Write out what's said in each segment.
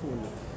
phone.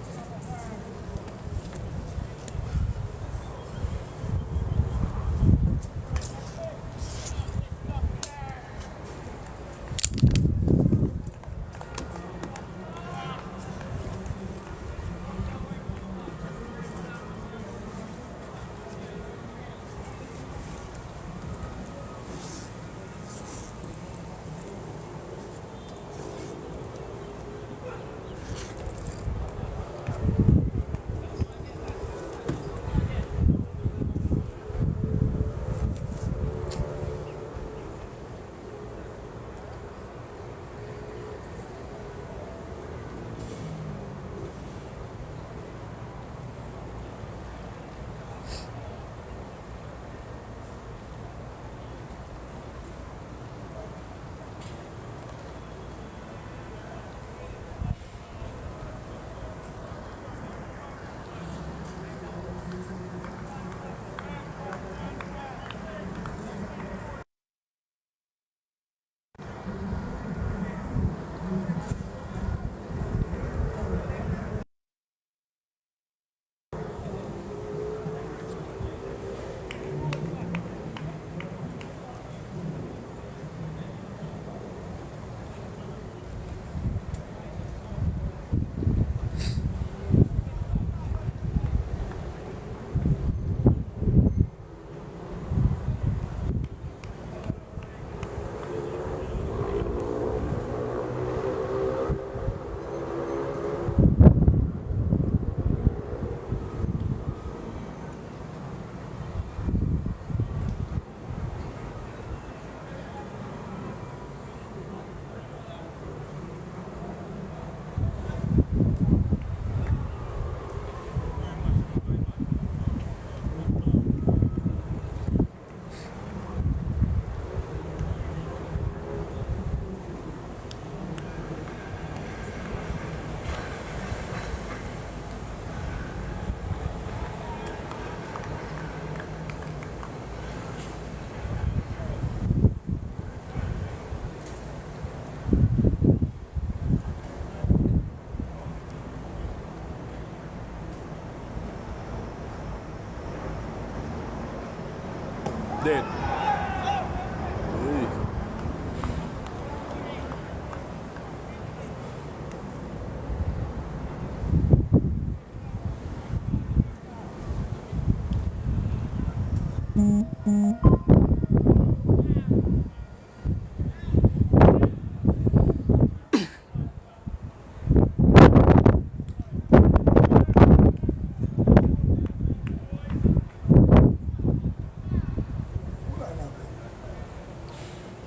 Dead.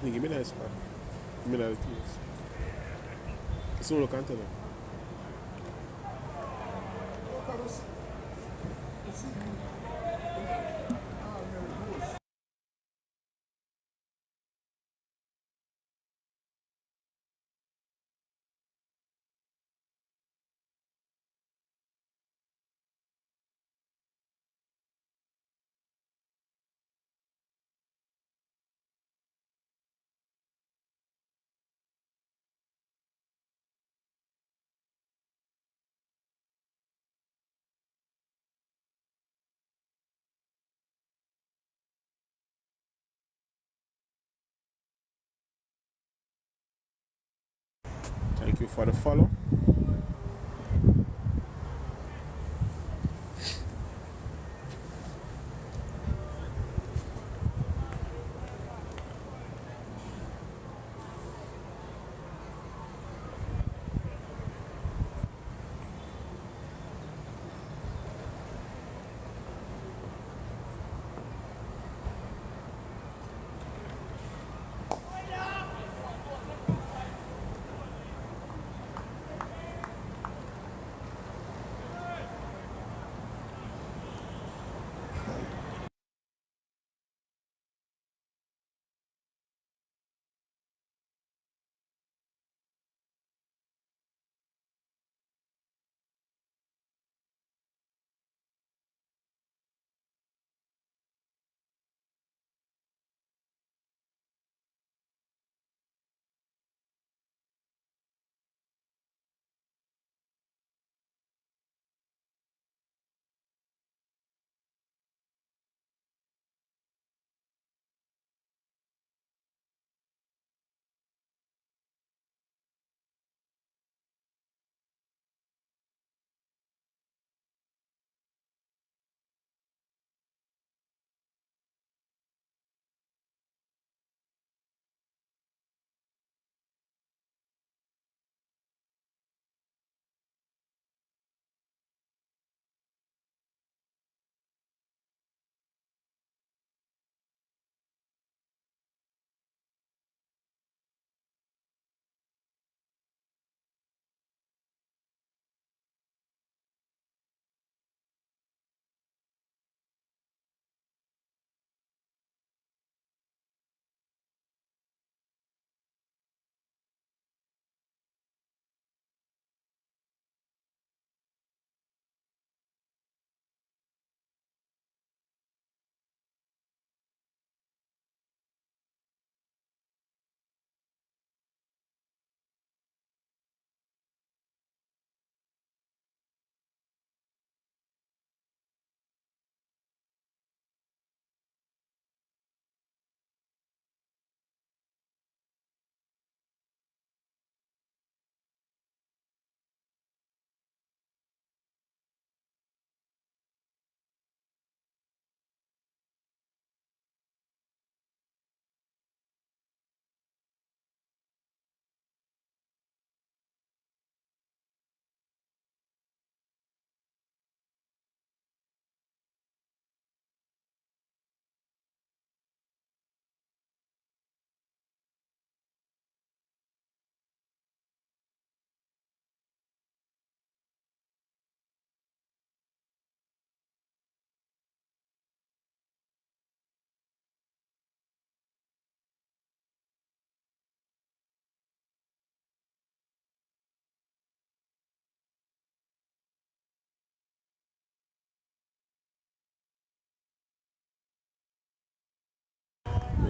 Give me that spot. Give me that things. Solo cantando. Thank you for the follow.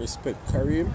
Respect Kareem.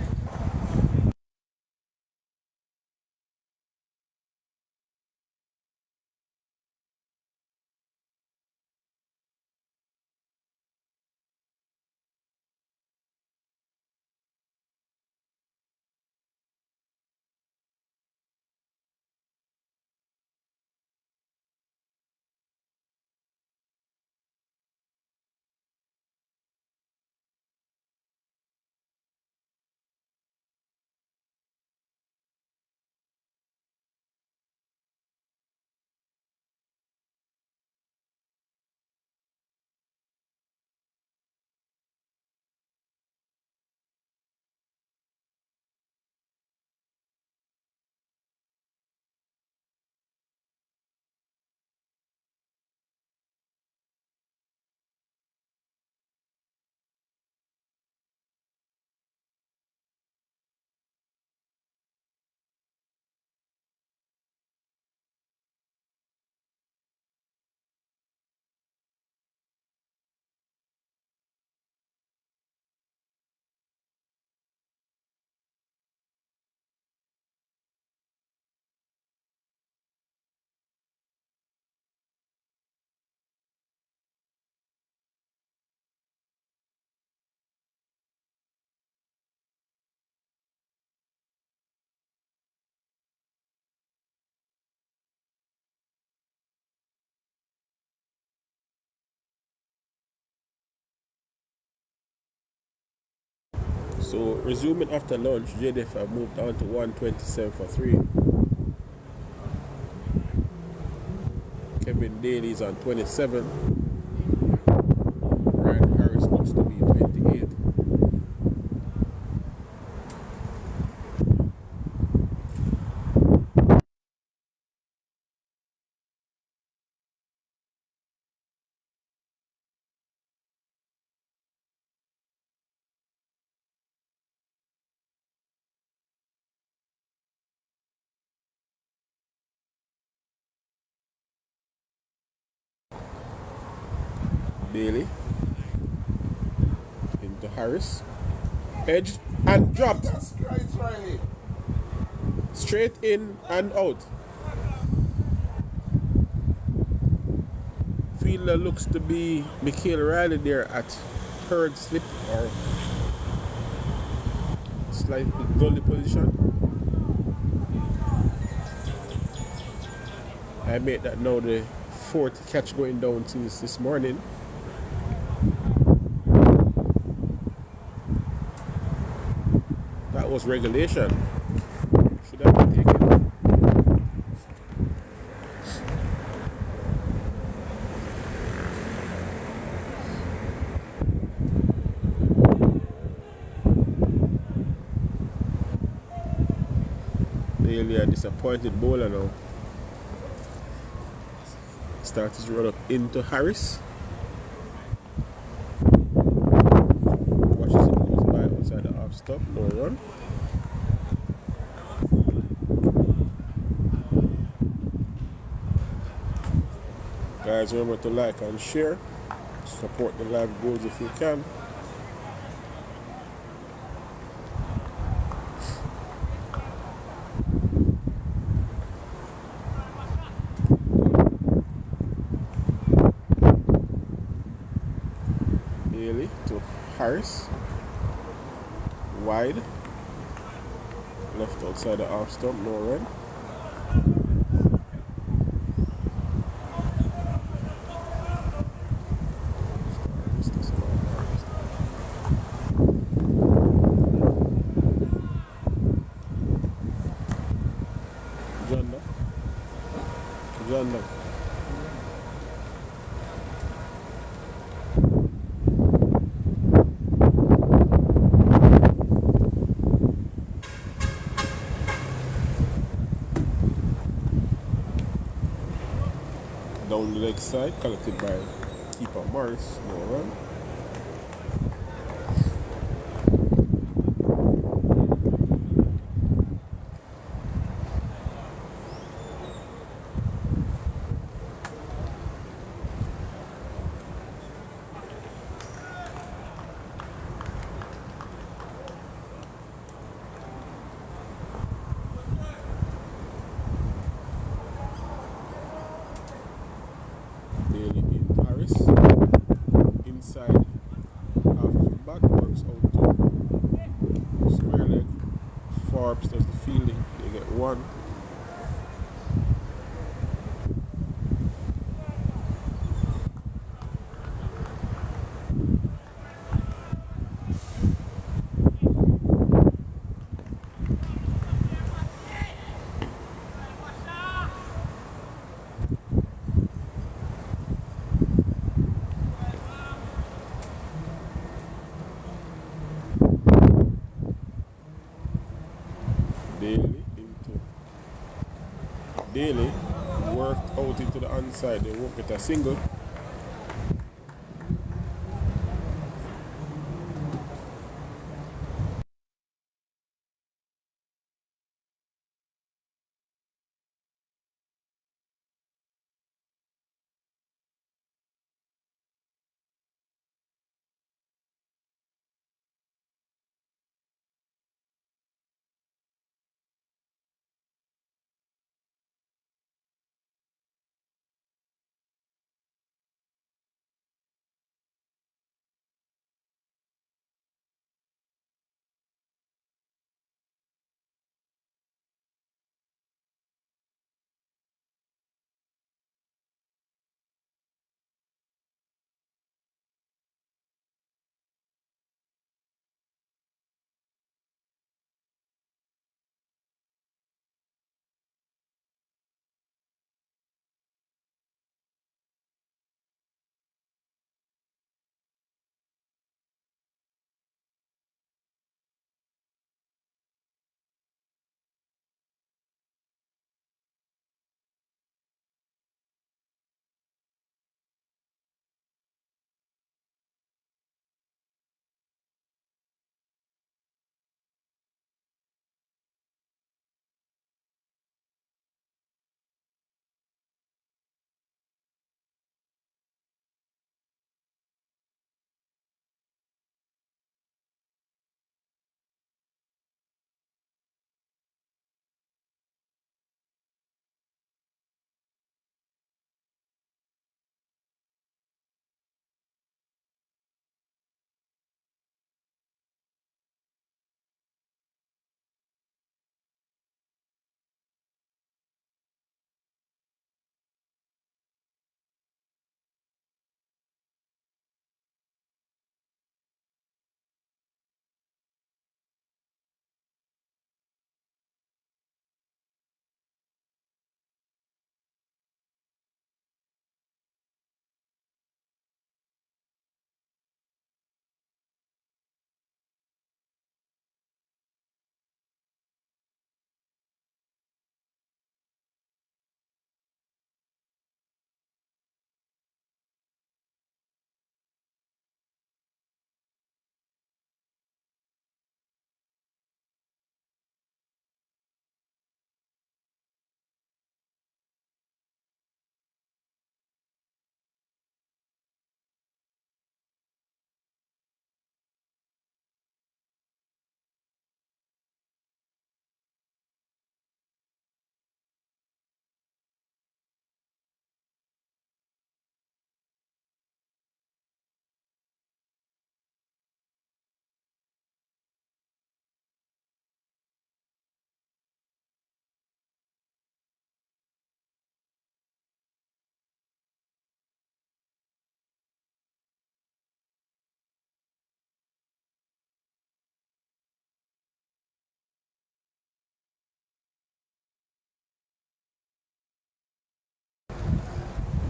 So resuming after lunch, JDF have moved on to 127 for 3. Kevin Daly is on 27. Ryan Harris looks to be 28. Daly into Harris. Edged and dropped. Straight in and out. Fielder looks to be Mikhail Riley there at third slip or slightly goalie position. I made that now the fourth catch going down since this morning. That was regulation. Should have been taken. Really a disappointed bowler now. Starts his run up into Harris. Watches it goes by outside the off stop, no run. Guys, remember to like and share. Support the live goals if you can. Bailey to Harris. Wide. Left outside the off stump, no run. Down the leg side, collected by keeper Morris, no run. works inside half of the bat, works out to square leg. Forbes does the fielding, they get 1. Daily worked out into the onside, they won't get a single.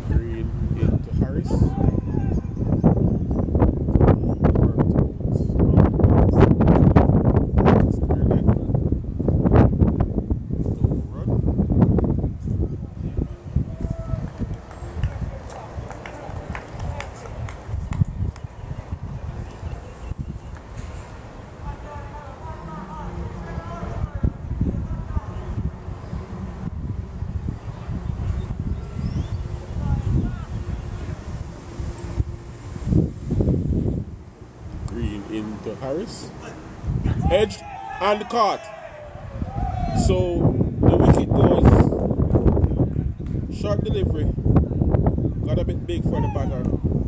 Green into Harris. Into Harris, edged and caught. So the wicket goes short delivery, got a bit big for the batter.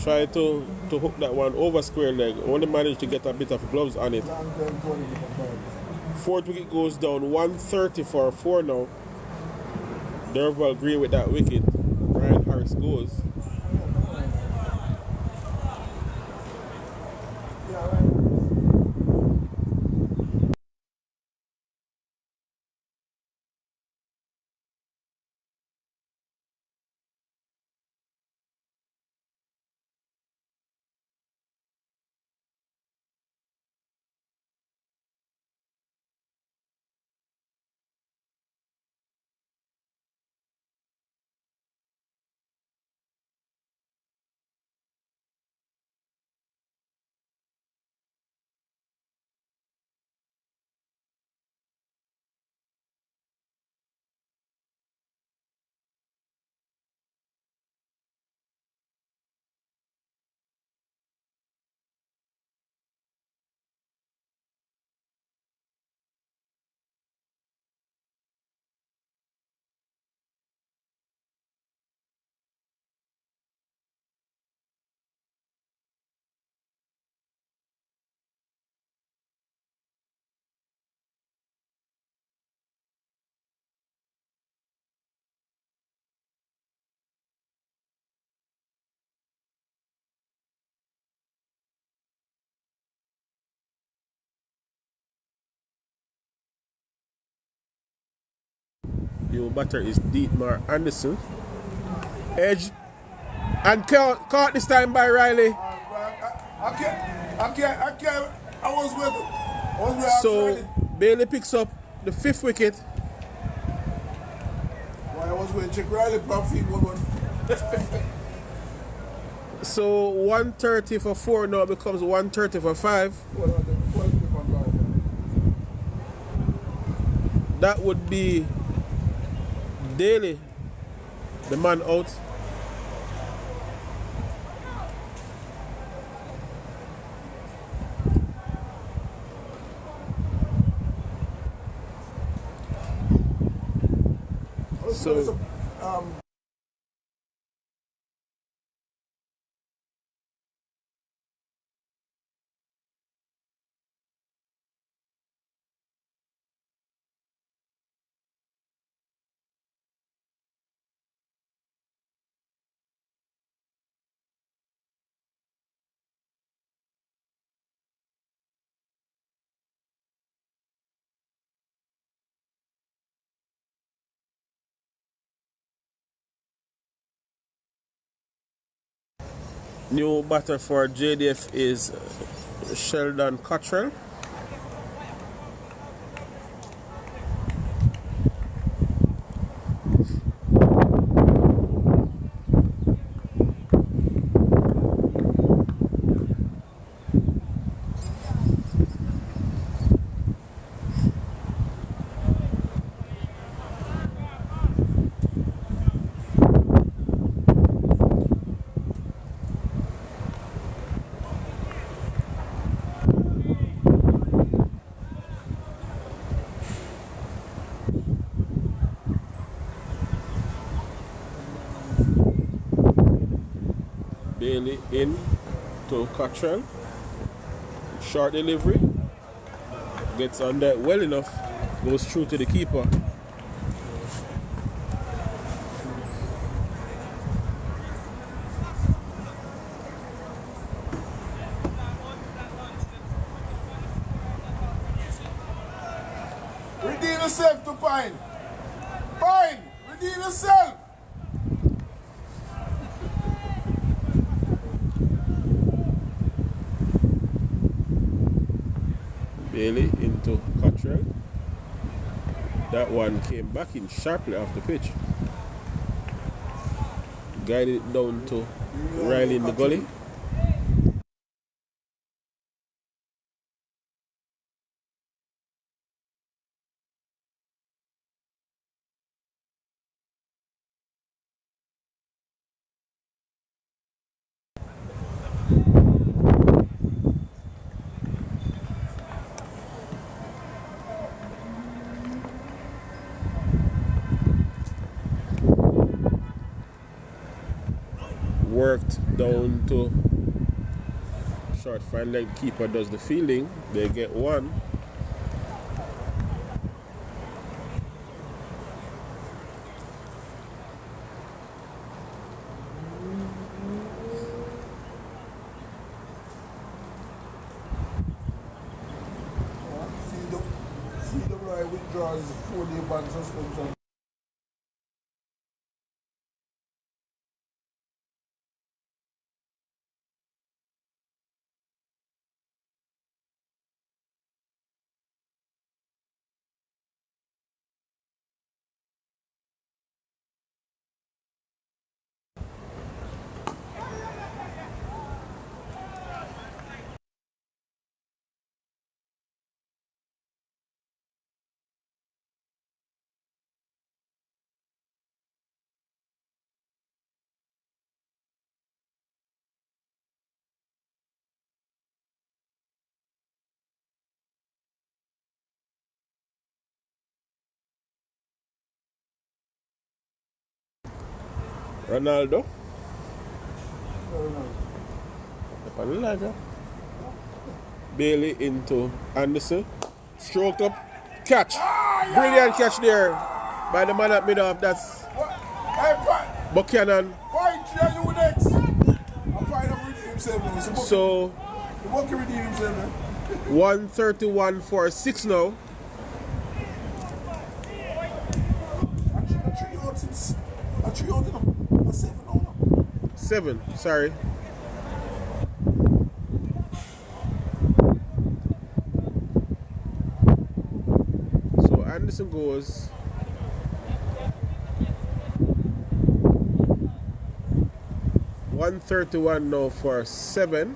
Try to hook that one over square leg. Only managed to get a bit of gloves on it. Fourth wicket goes down, 130 for a 4 now. Derval agree with that wicket. Ryan Harris goes. Your batter is Dietmar Anderson. Edge and caught this time by Riley. I can't. I was with So Bailey picks up the 5th wicket. Why I was with Chick Riley, profit one. So 130 for 4 now becomes 130 for 5. That would be Daly, the man out. So new batter for JDF is Sheldon Cottrell. Bailey in to Cottrell. Short delivery. Gets on that well enough. Goes through to the keeper. Redeem yourself to Pine. Pine, redeem yourself. Bailey into Cottrell. That one came back in sharply off the pitch. Guided it down to Riley in the gully. worked down to short fine leg. Keeper does the fielding. They get one. CWI withdraws 4-day ban suspension. Ronaldo. Up on the ladder. Bailey into Anderson. Stroked up. Catch. Brilliant catch there by the man at mid-off. That's Buchanan. So 131 for 6 now. Seven, sorry. So Anderson goes. $131 now for 7.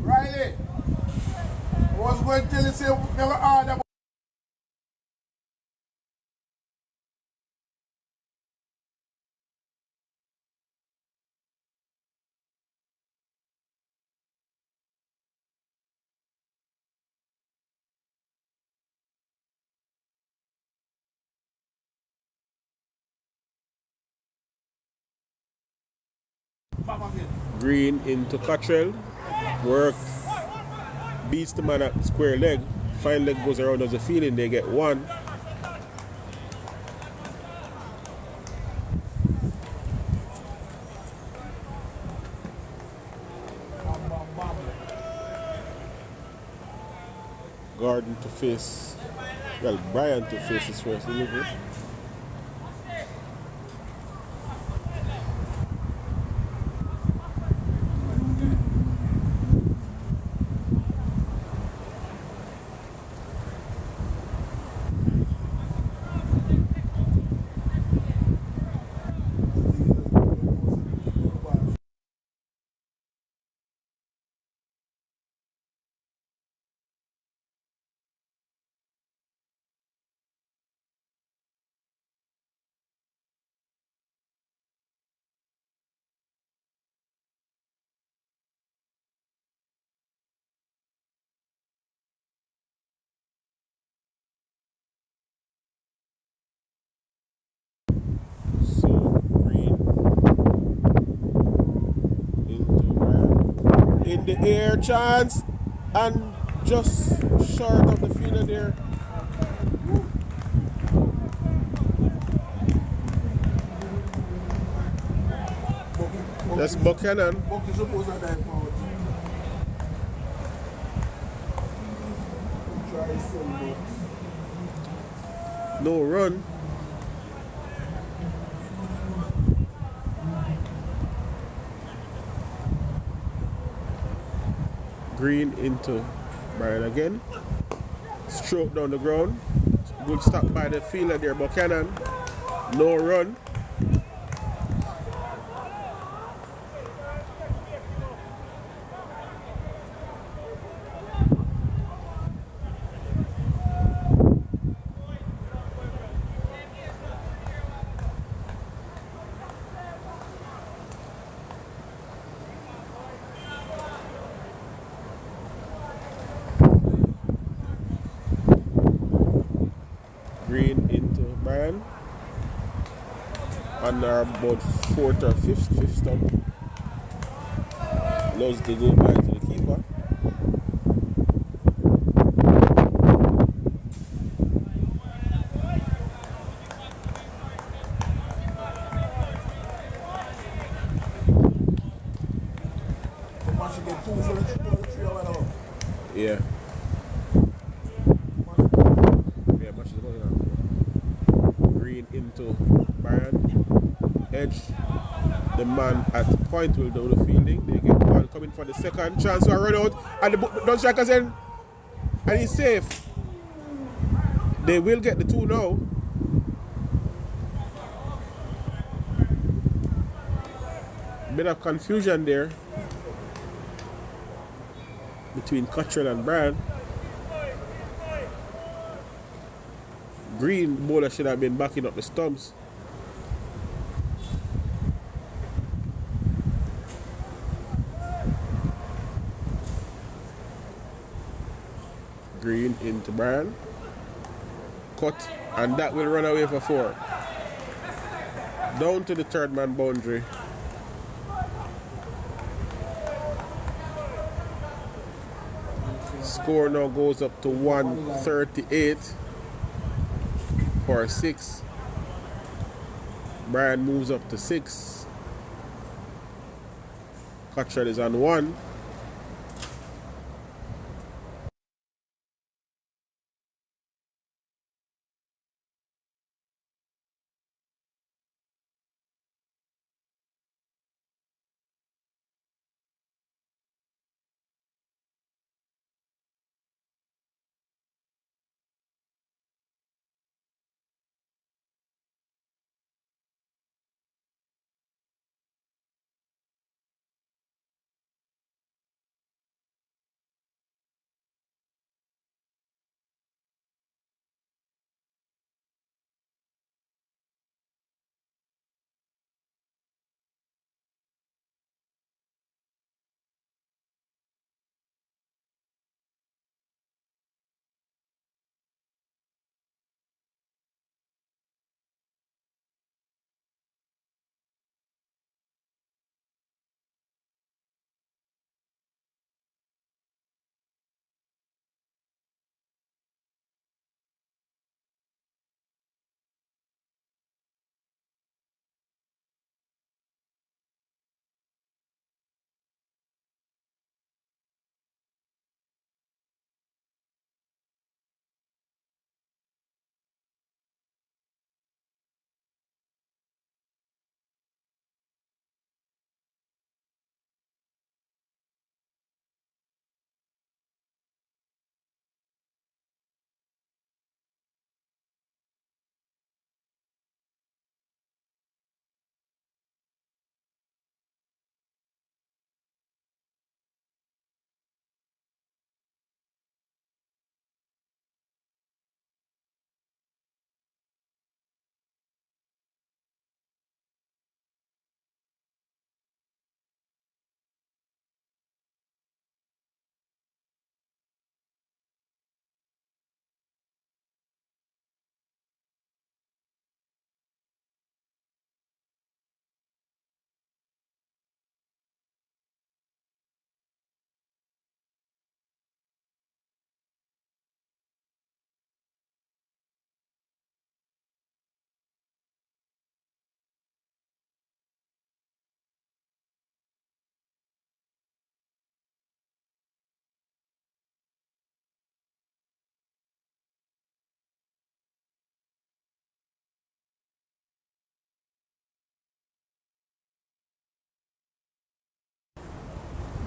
Riley, I was going to tell you, say, never heard about. Green into Cottrell. Work. Beats the man at square leg. Fine leg goes around as a feeling. They get one. Gordon to face. Well, Brian to face his first delivery. In the air, chance. And just short of the fielder there. That's Buchanan. Buck is supposed to dive out. Try some, No run. Green into Brian again. Stroke down the ground. Good stop by the fielder there, Buchanan. No run. Green into Brian. Under about fourth or fifth stump. Loves to go back to the keeper. the match should get 2 for the 3 hour now. Yeah. Yeah, match is going on. Green into Brian. Edge. The man at point will do the fielding. They get one coming for the second chance to run out. And the don't strikers in. And he's safe. They will get the 2 now. Bit of confusion there between Cottrell and Brian. Green bowler should have been backing up the stumps. Green into Brian. Cut, and that will run away for 4. Down to the third man boundary. Score now goes up to 138 for 6. Brian moves up to 6. Cottrell is on 1.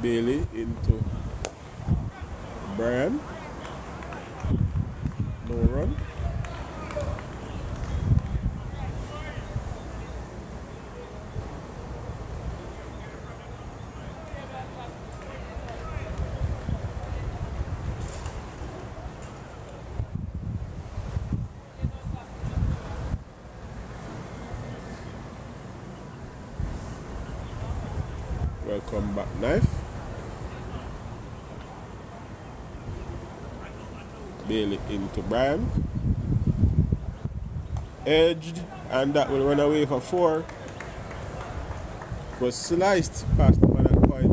Bailey into Brian. No run. Welcome back, knife. Bailey into Brian. Edged, and that will run away for 4. Was sliced past the man at point.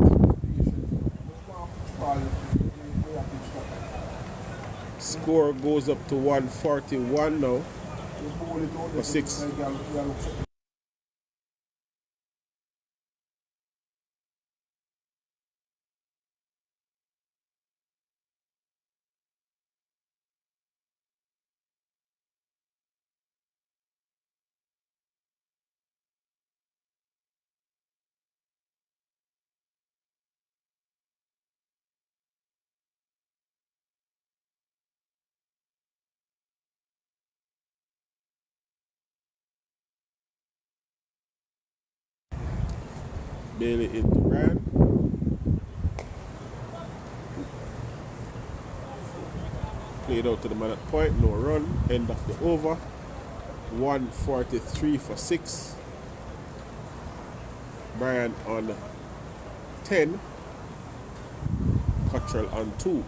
Score goes up to 141 now for 6. Bailey into Brian. Played out to the man at point, no run. End of the over. 143 for 6. Brian on 10. Cottrell on 2.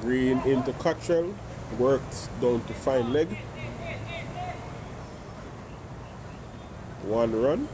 Green into Cottrell, worked down to fine leg. 1 run.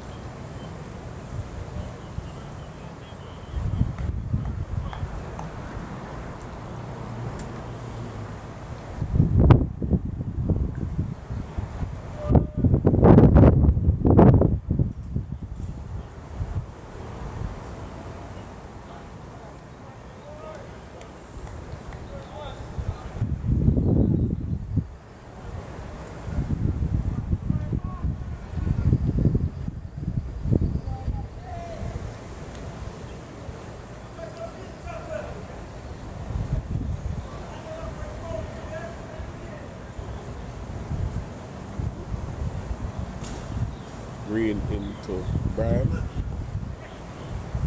Green into Brian.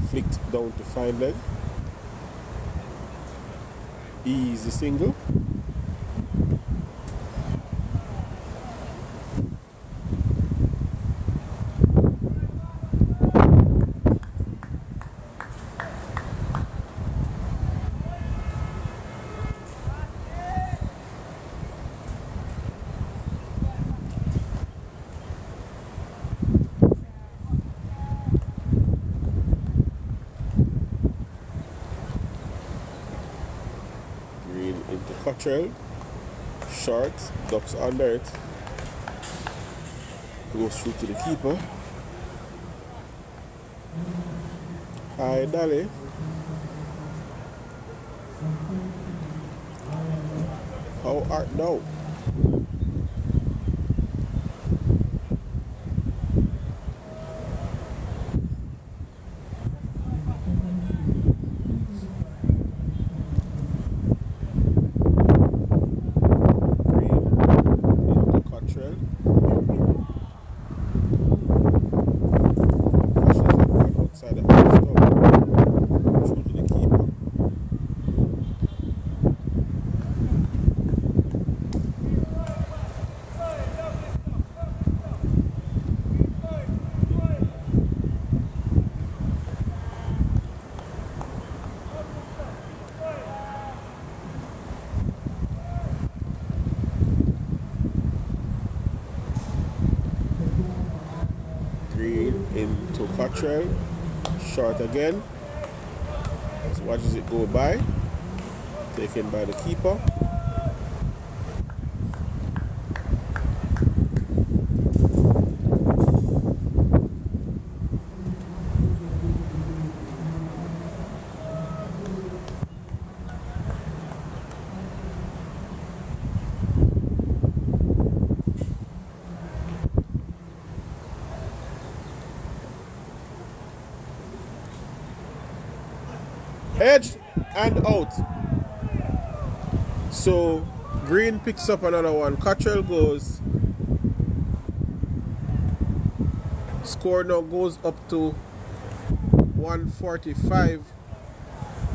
Flicked down to fine leg. Easy single. Into Cottrell, short, ducks under it, goes through to the keeper. Hi, Dolly. How art thou? to Cottrell. Short again. So watches it go by. Taken by the keeper. Edge and out. So Green picks up another one. Cottrell goes. Score now goes up to 145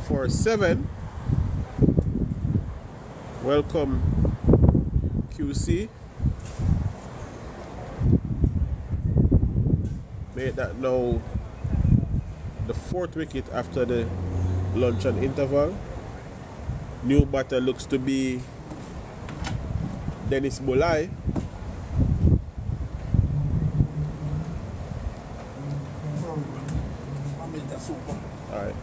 for 7. Welcome QC. Made that now the 4th wicket after the lunch and interval. New batter looks to be Dennis Bolai. All right.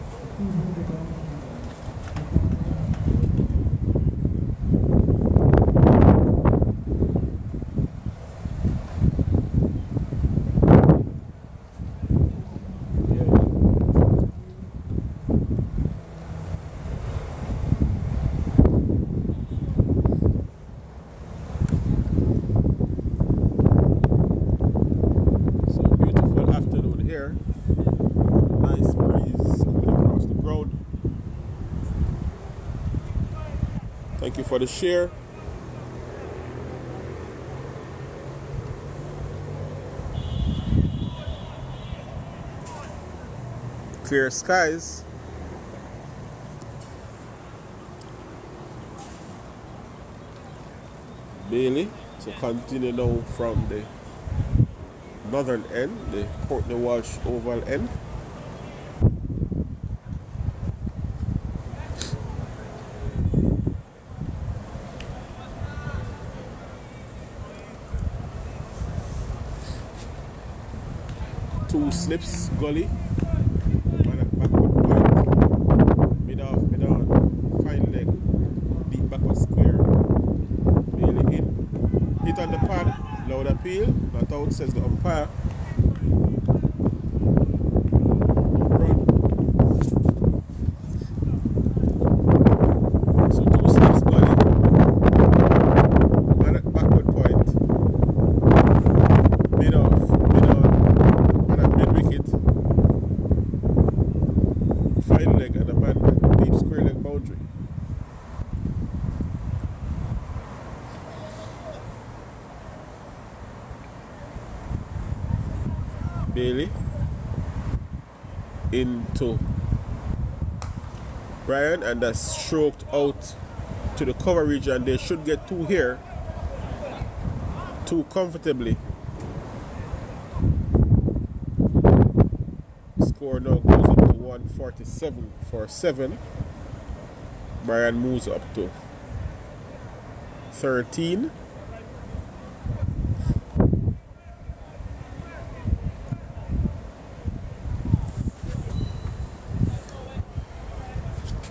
Nice breeze coming across the road. Thank you for the share. Clear skies. Bailey to continue now from the northern end, the Courtney Walsh Oval end. Two slips, gully, one at backward point, mid off, mid on, fine leg, deep backward square, Bailey in, hit on the pad, loud appeal, not out, says the umpire. Run. So two slips, gully, one at backward point, mid off, mid on, one at mid wicket, fine leg and a man at deep square leg boundary. Bailey into Brian, and that's stroked out to the cover region. They should get two here, two comfortably. Score now goes up to 147 for 7. Brian moves up to 13.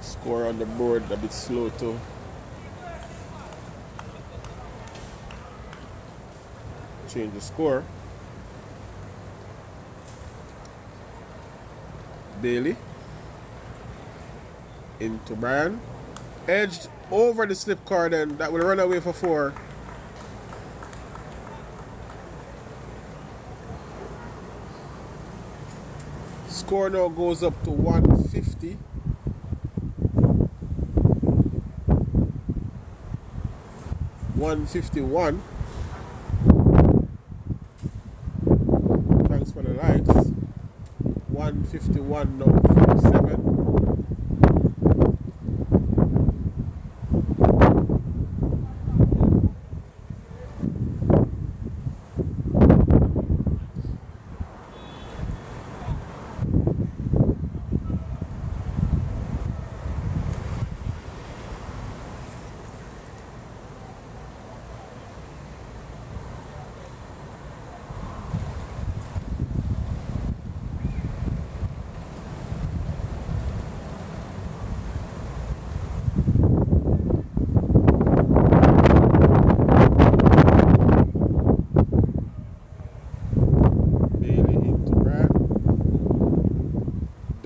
Score on the board a bit slow to change the score. Bailey into Brian, edged over the slip card, and that will run away for 4. Score now goes up to 150. $151. Thanks for the likes. 151 now for 7.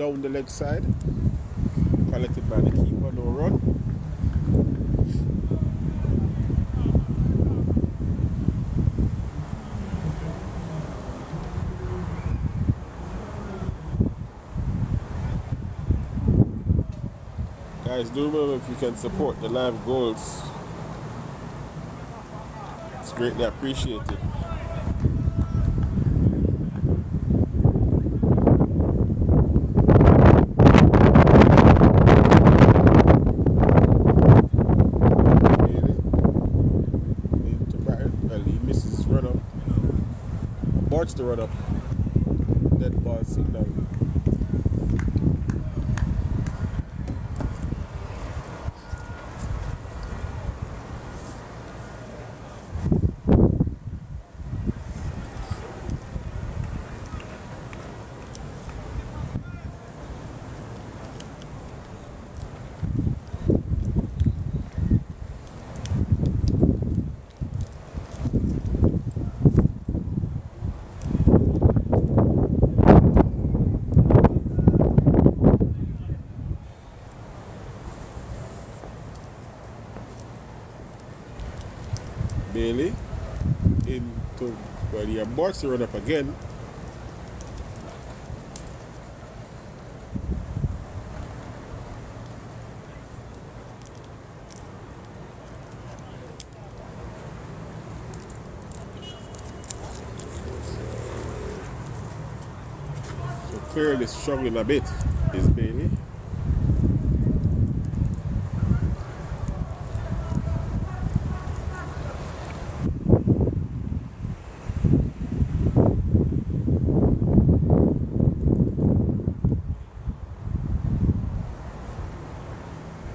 down the leg side. Collected by the keeper, no run. Guys, do remember, if you can support the live goals, it's greatly appreciated. Watch the run up. Dead ball signal. Bailey into where he aborts the run up again. So clearly struggling a bit is Bailey.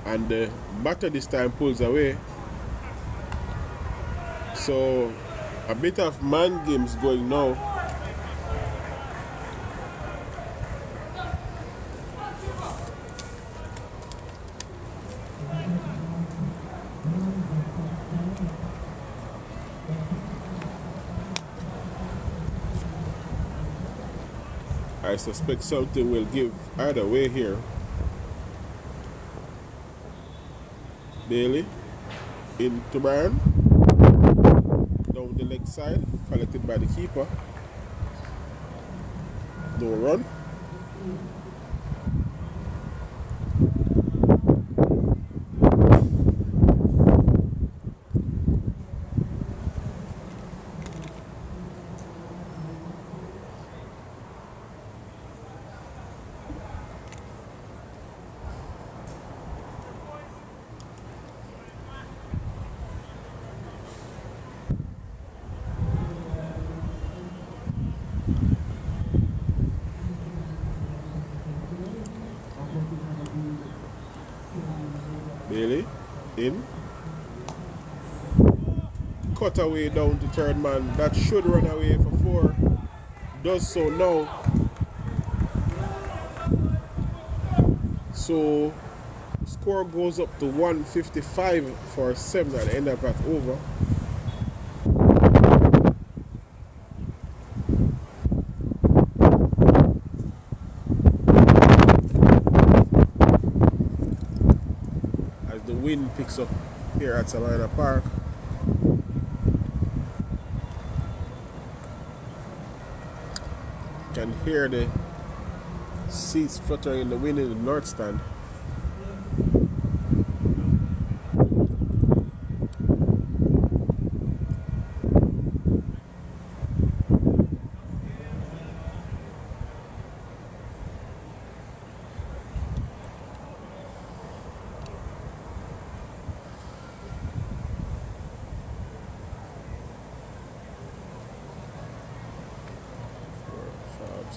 And the batter this time pulls away. So a bit of man games going now. I suspect something will give either way here. Bailey into Byron, down the leg side, collected by the keeper. No run. Bailey in, cut away down to third man. That should run away for 4. Does so now. So score goes up to 155 for 7 at the end of that over. Wind picks up here at Salina Park. You can hear the seats fluttering in the wind in the north stand.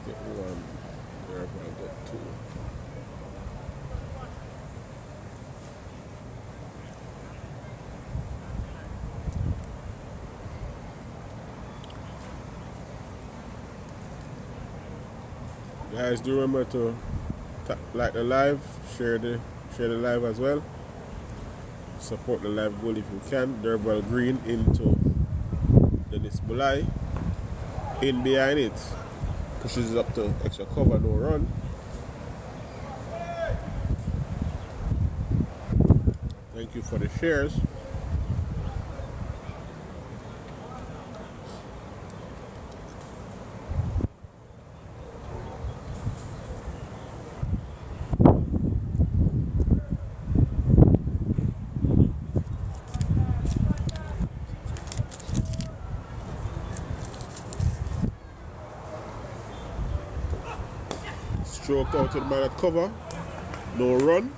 Get 1, there I'll get 2. Guys, do remember to like the live, share the live as well. Support the live goal if you can. Durval Green into Dennis Bulai. In behind it. Pushes it up to extra cover, no run. looking for the shares. Stroked out to the man at cover. No run.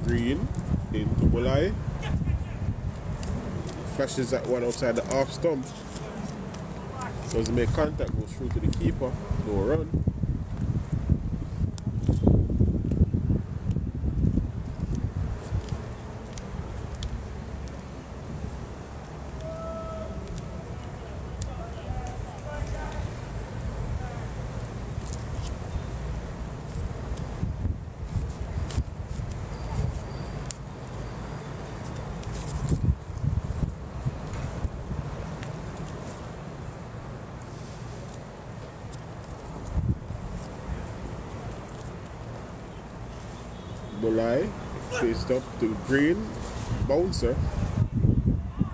Green into Bulai. Flashes that one outside the off stump. Doesn't make contact, goes through to the keeper. No run. Bulai faced up to green, bouncer.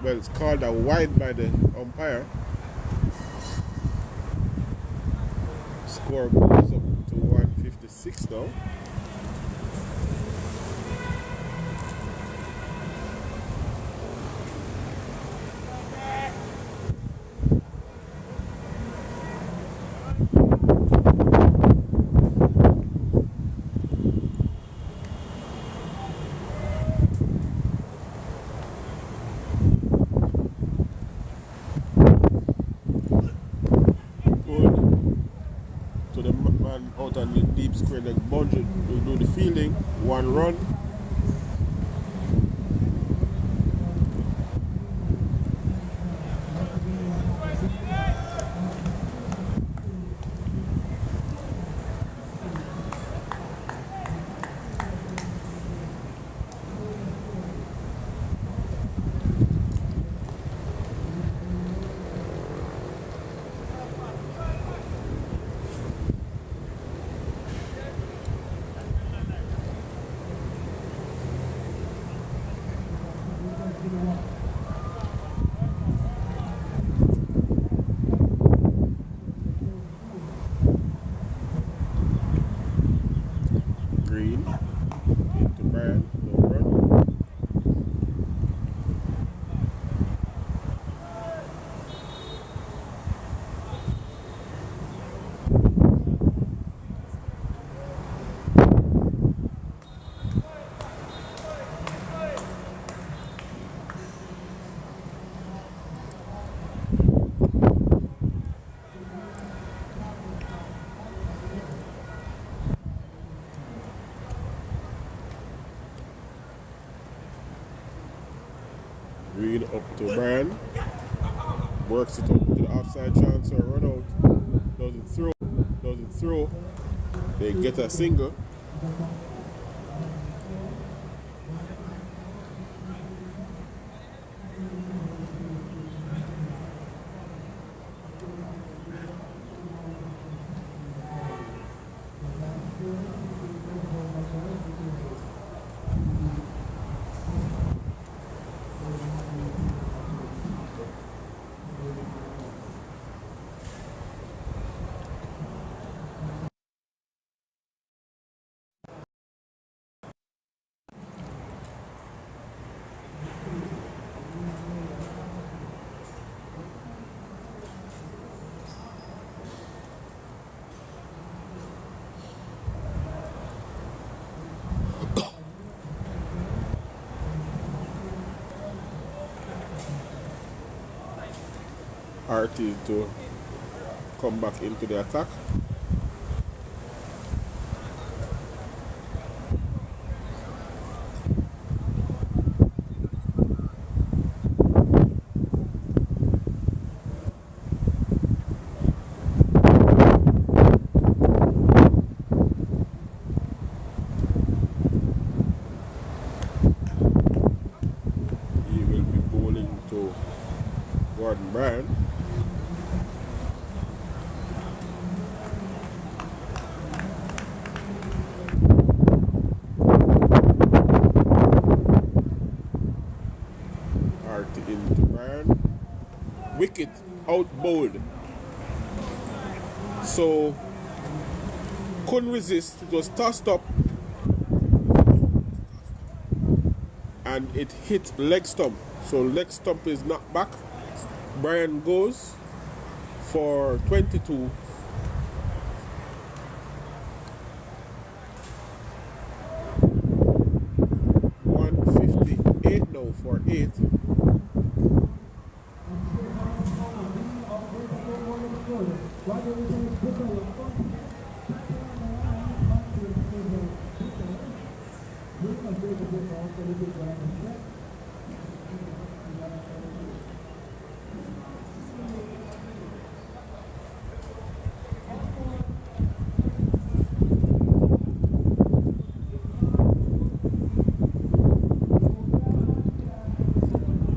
Well, it's called a wide by the umpire. Score goes up to 156 now. To the man out on the deep square leg boundary will do the fielding. One run. Green into Brian, no run. Green up to Brian. Works it up to the offside chance or run out. Doesn't throw. They get a single. RT to come back into the attack. to Gordon Bryan. Artie into Bryan. Wicket out bowled. So couldn't resist. It was tossed up and it hit leg stump. So leg stump is knocked back. Bryan goes for 22. $158 now for 8.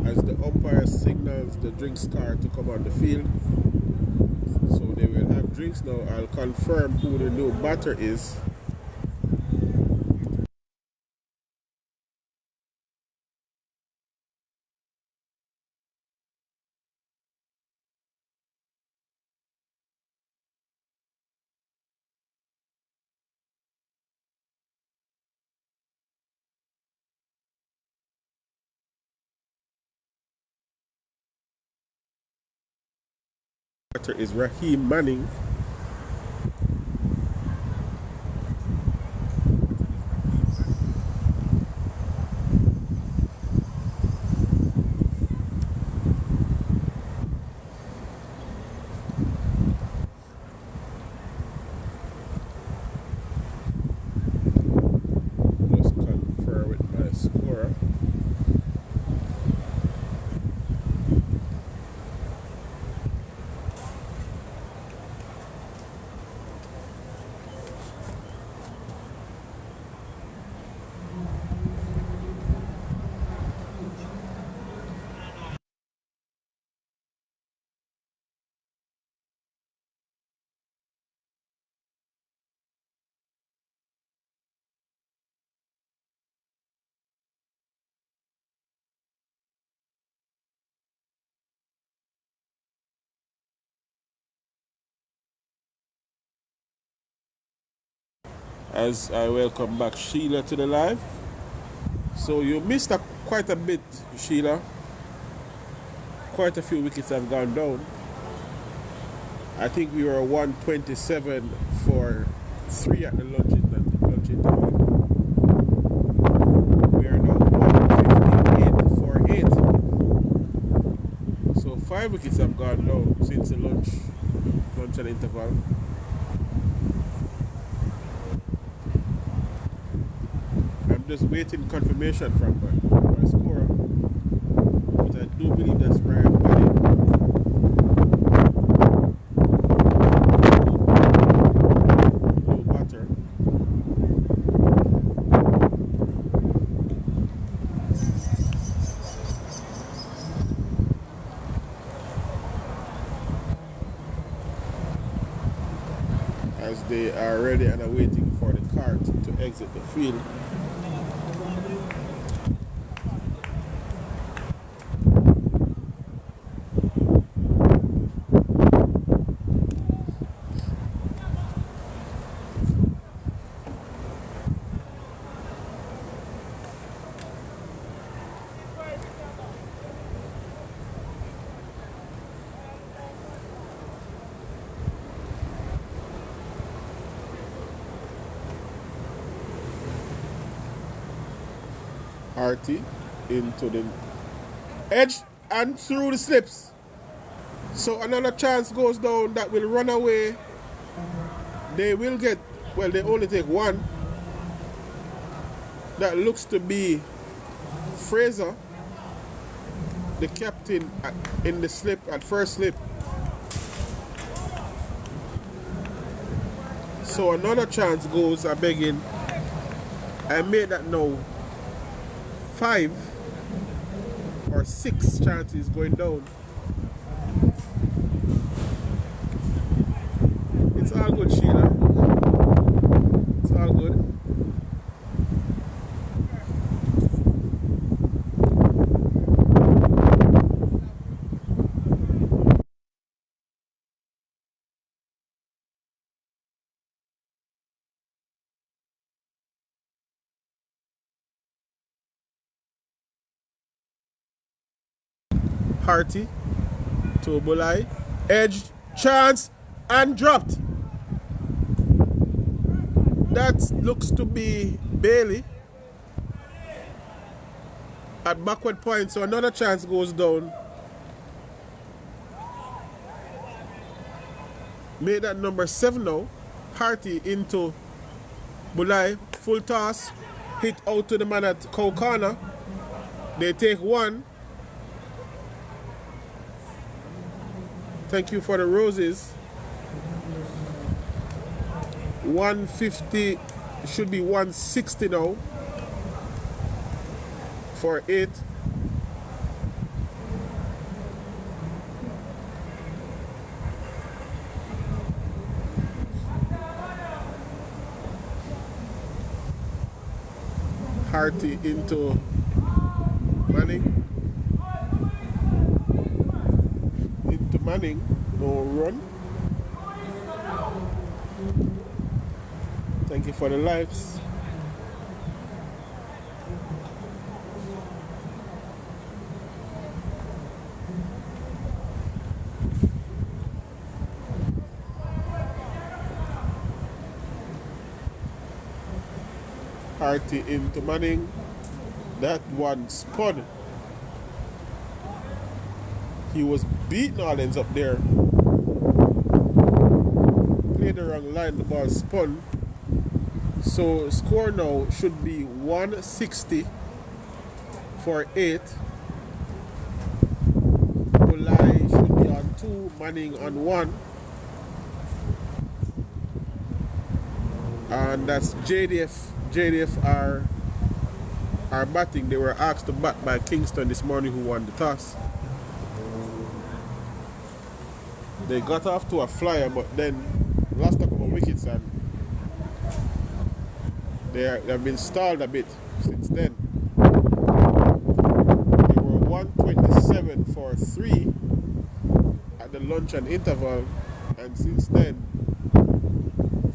As the umpire signals the drinks car to come on the field, so they will have drinks now. I'll confirm who the new batter is. Batter is Raheem Manning. Just confirm with my scorer. As I welcome back Sheila to the live. So you missed quite a bit, Sheila. Quite a few wickets have gone down. I think we were 127 for 3 at the lunch interval. We are now 158 for 8. So 5 wickets have gone down since the lunch and interval. I'm just waiting confirmation from my scorer, but I do believe that's Bryan Manning. New batter. As they are ready and are waiting for the cart to exit the field. Artie into the edge and through the slips. So another chance goes down that will run away. They will get, well, they only take one. That looks to be Fraser, the captain in the slip at first slip. So another chance goes, I begging. I made that now 5 or 6 chances going down. It's all good, Sheila. It's all good. Harty to Bulai, edged, chance, and dropped. That looks to be Bailey at backward point, so another chance goes down. Made that number 7 now. Harty into Bulai, full toss, hit out to the man at Cow Corner. They take 1. Thank you for the roses. 150, should be 160 now for 8. Harty into Manning. Manning, no run. Thank you for the likes. Harty into Manning. That one spun. He was beating Allens up there. Played the wrong line, the ball spun. So score now should be 160 for 8. Bulai should be on 2, Manning on 1. And that's JDF. JDF are batting. They were asked to bat by Kingston this morning, who won the toss. They got off to a flyer, but then lost a couple of wickets, and they have been stalled a bit since then. They were 127 for 3 at the lunch and interval, and since then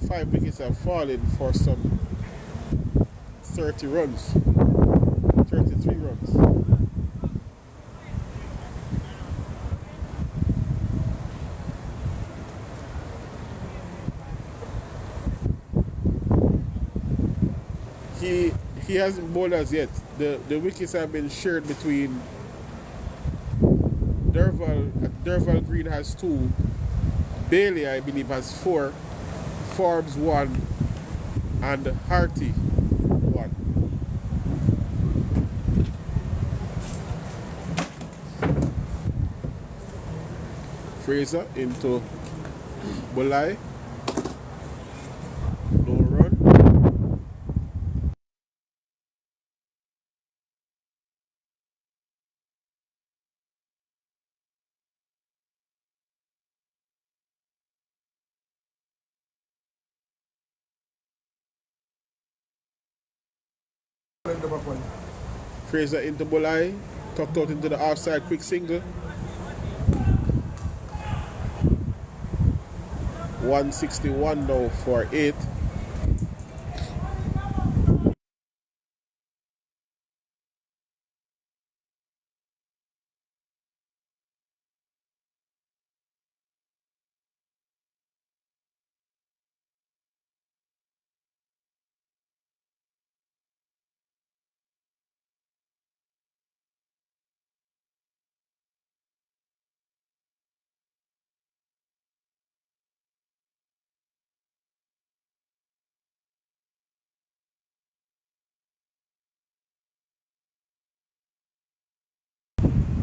5 wickets have fallen for some 30 runs, 33 runs. He hasn't bowled as yet. The wickets have been shared between Derval Green has 2, Bailey I believe has 4, Forbes 1, and Harty 1. Fraser into Bulai. No run. Fraser into Bulai, tucked out into the offside, quick single. 161 now for 8.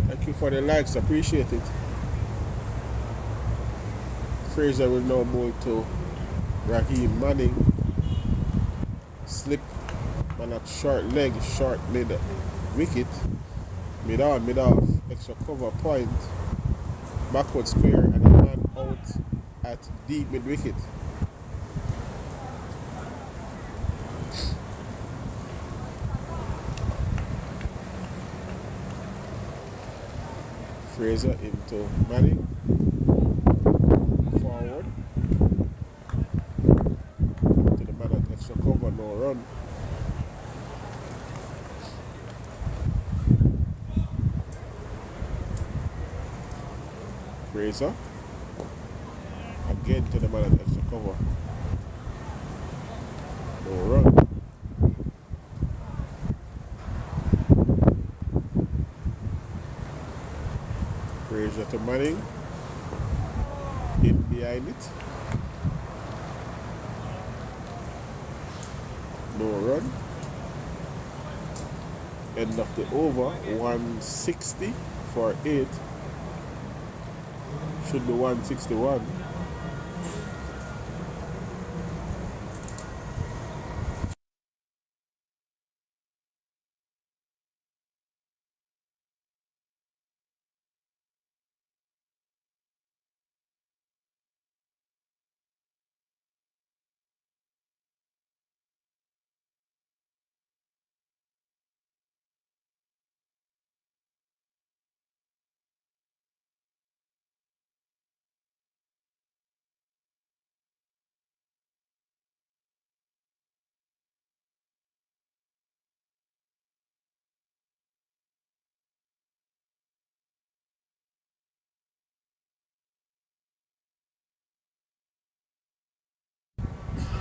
Thank you for the likes, appreciate it. Fraser will now move to Raheem Manning. Slip man at short leg, short mid wicket. Mid on, mid off. Extra cover point. Backward square and a man out at deep mid wicket. Fraser into Manning. Forward. To the man at extra cover, no run. Fraser. Again to the man at extra cover. No run. Fraser to Manning. In behind it. No run. End of the over. 160 for 8. Should be 161.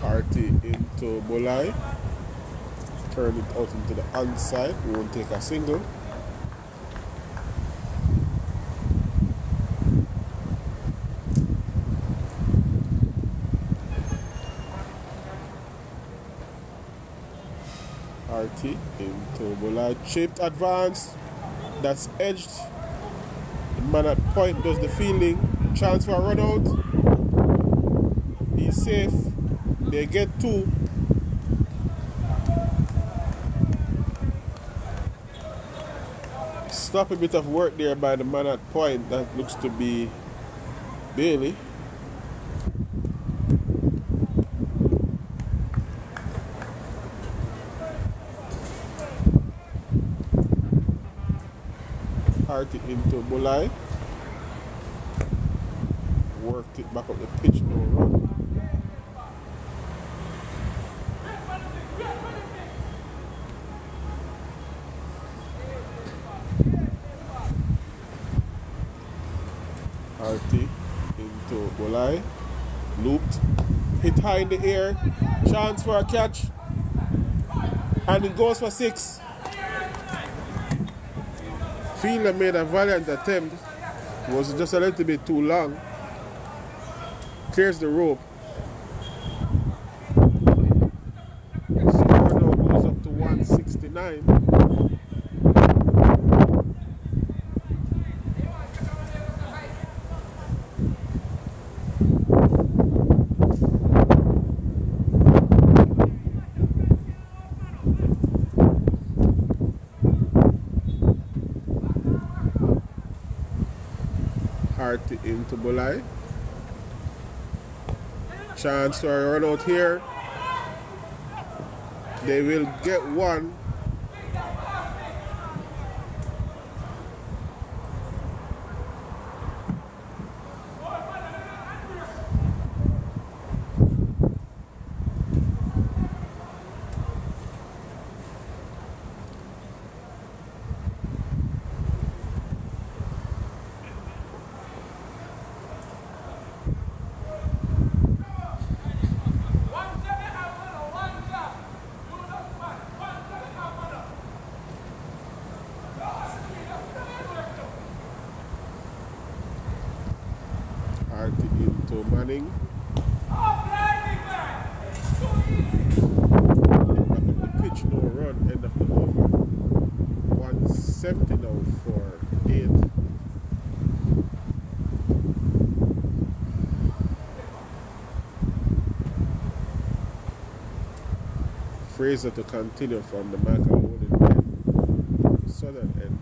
RT into Bolai. Turn it out into the onside. We won't take a single. RT into Bolai. Chipped advance. That's edged. The man at point does the fielding. Chance for a run out. He's safe. They get 2. Stop a bit of work there by the man at point. That looks to be Bailey. RT into Bolai. Worked it back up the pitch, no run. RT into Bolai. Looped. Hit high in the air. Chance for a catch. And it goes for 6. Fielder made a valiant attempt. It was just a little bit too long. Clears the rope. Score now goes up to 169. RT into Bolai. Chance to run out here. They will get 1. RT into Manning. Back up the pitch, no run, end of the over. 170 now for 8. Fraser to continue from the Michael Loaded end, southern end.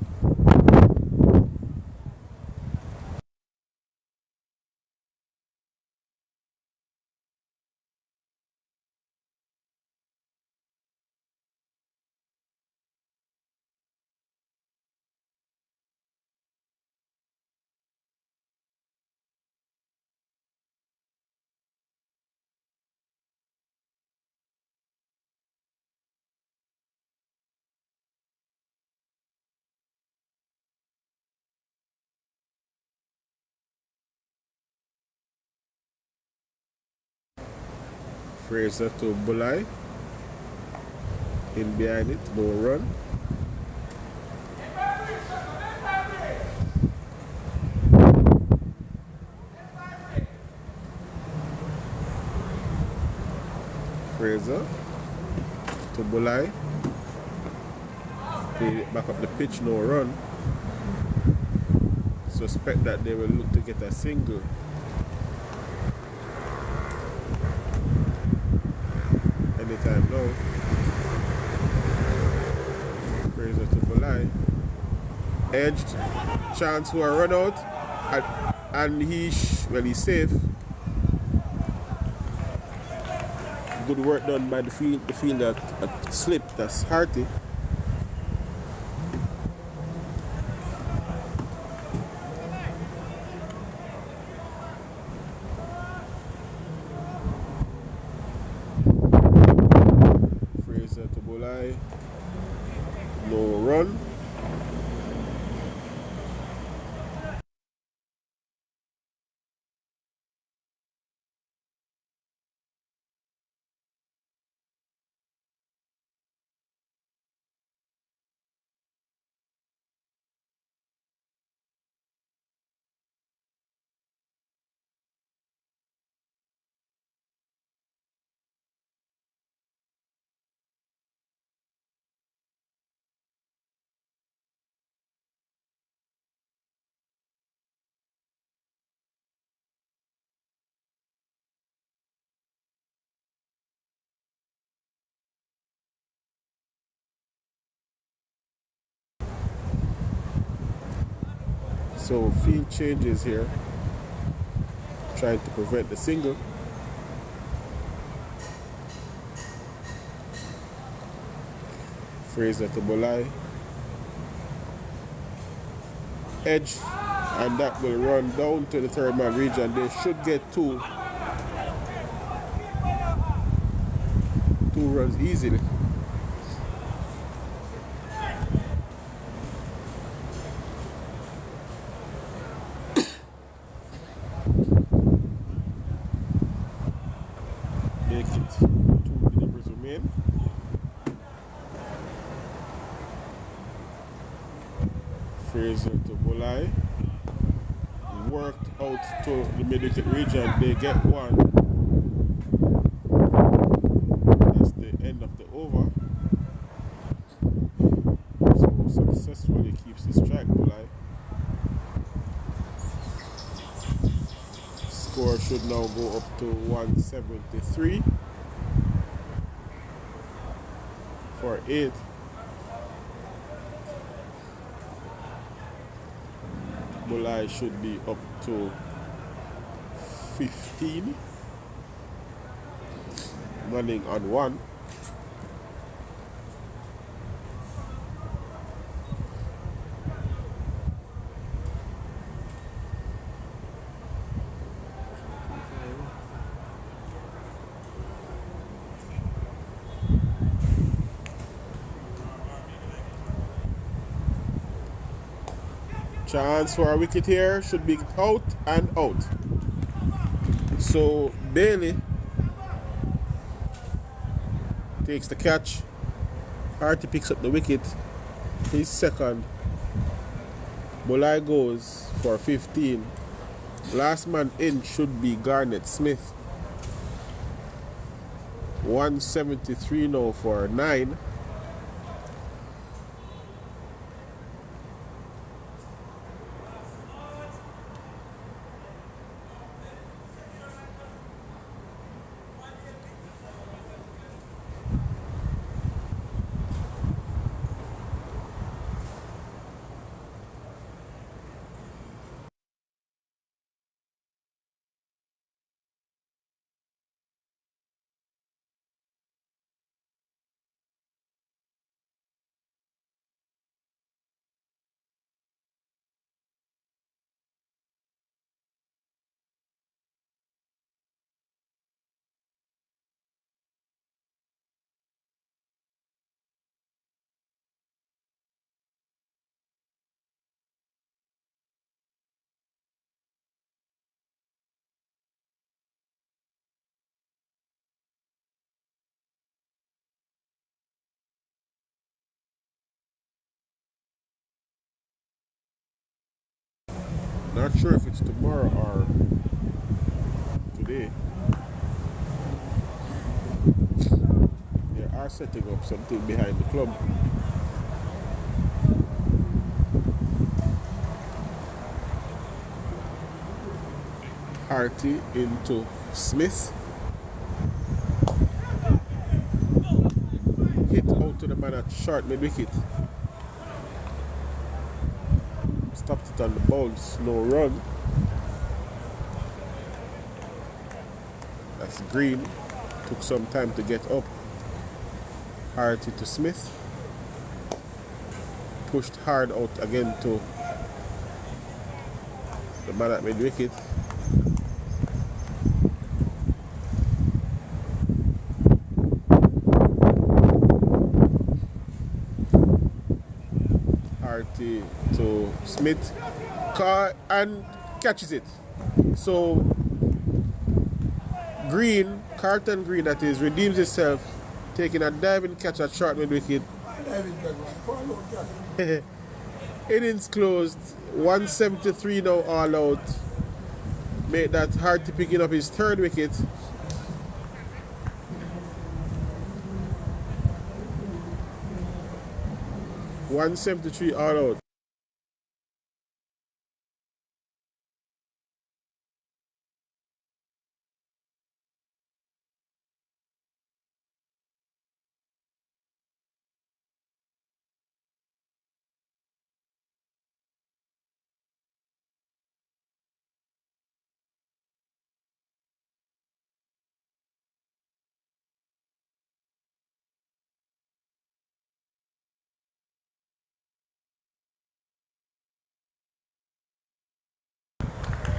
Fraser to Bulai. In behind it, no run. Fraser to Bulai. Play it back up the pitch, no run. Suspect that they will look to get a single. Anytime now. Fraser to Bulai. Edged. Chance for a run out. And he's safe. Good work done by the fielder at slip. That's Harty. Fraser to Bulai. No run. So field changes here, trying to prevent the single. Fraser to Bulai. Edge, and that will run down to the third man region. They should get two runs easily. Make it 2 deliveries remain. Fraser to Bulai. Worked out to the mid-wicket region. They get one. That's the end of the over. So successfully keeps the strike, Bulai. Score should now go up to 173 for 8. Bulai should be up to 15. Running on 1. Chance for a wicket here, should be out and out. So Bailey takes the catch. Harty picks up the wicket. He's second. Bulai goes for 15. Last man in should be Garnett Smith. 173 now for 9. Not sure if it's tomorrow or today. They are setting up something behind the club. Harty into Smith. Hit out to the man at short mid wicket. Stopped it on the bounce, no run. That's Green. Took some time to get up. Harty to Smith. Pushed hard out again to the man at mid wicket. Harty to Smith, and catches it. So Green, Carlton Green that is, redeems himself, taking a diving catch at short mid wicket. Innings closed, 173 now all out. Made that Harty picking up his third wicket. .173 all out.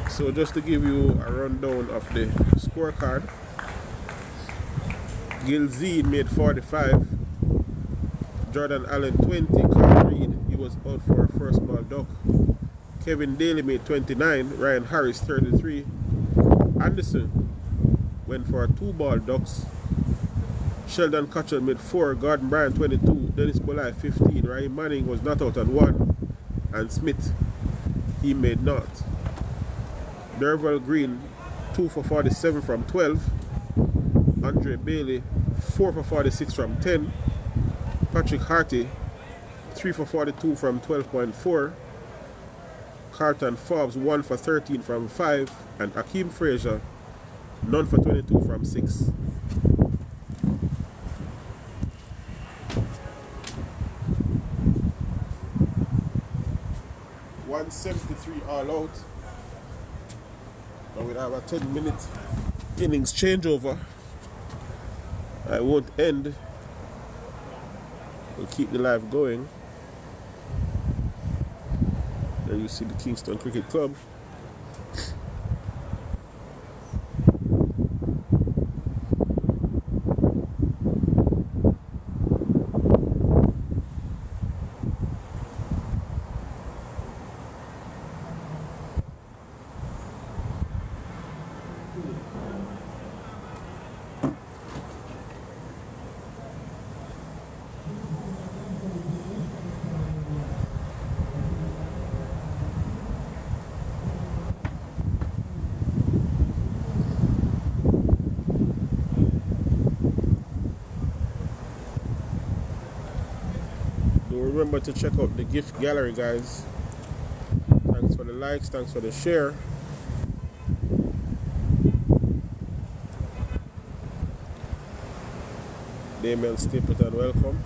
So just to give you a rundown of the scorecard, Gilzine made 45, Jordan Allen 20, Carl Reed, he was out for a first ball duck. Kevin Daly made 29, Ryan Harris 33, Anderson went for 2 ball ducks, Sheldon Cottrell made 4, Gordon Bryan 22, Dennis Bolai 15, Ryan Manning was not out on 1, and Smith, he made not. Derval Green 2 for 47 from 12, Andre Bailey 4 for 46 from 10, Patrick Harty 3 for 42 from 12.4, Carlton Forbes 1 for 13 from 5, and Akeem Frazier none for 22 from 6. .173 all out. Now we'll have a 10-minute innings changeover. I won't end. We'll keep the live going. There you see the Kingston Cricket Club. Remember to check out the gift gallery, guys. Thanks for the likes, thanks for the share. Damien Stapleton, welcome.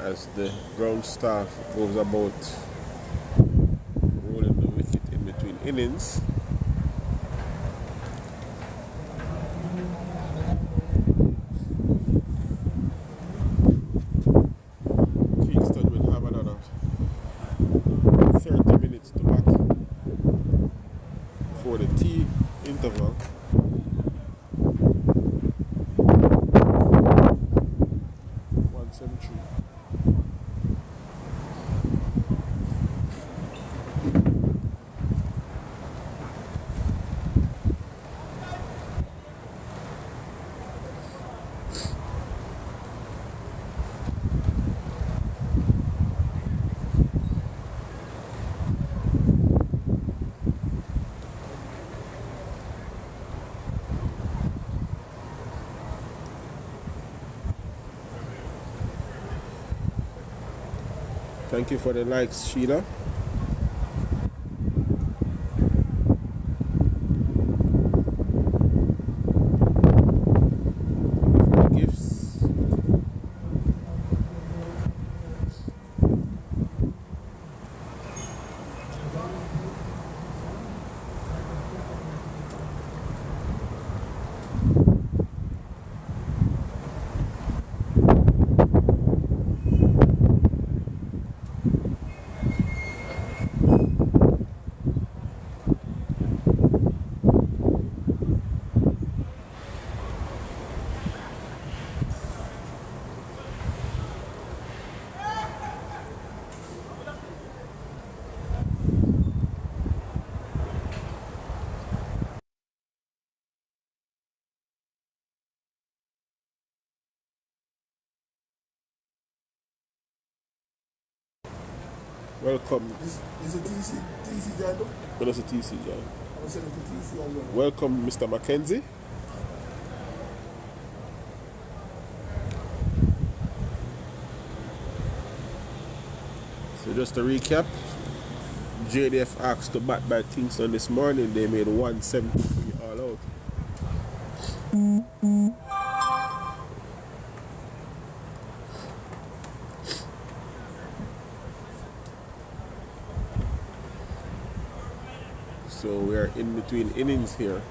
As the ground staff goes about rolling the wicket in between innings. Thank you for the likes, Sheila. For the gifts. Welcome. This is a TC Jdf? What is a TC, John? I'm saying it's a TC as well. Welcome, Mr. Mackenzie. So just to recap, JDF asked to bat by Kingston this morning. They made 173 all out. So we are in between innings here.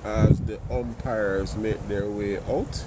As the umpires make their way out.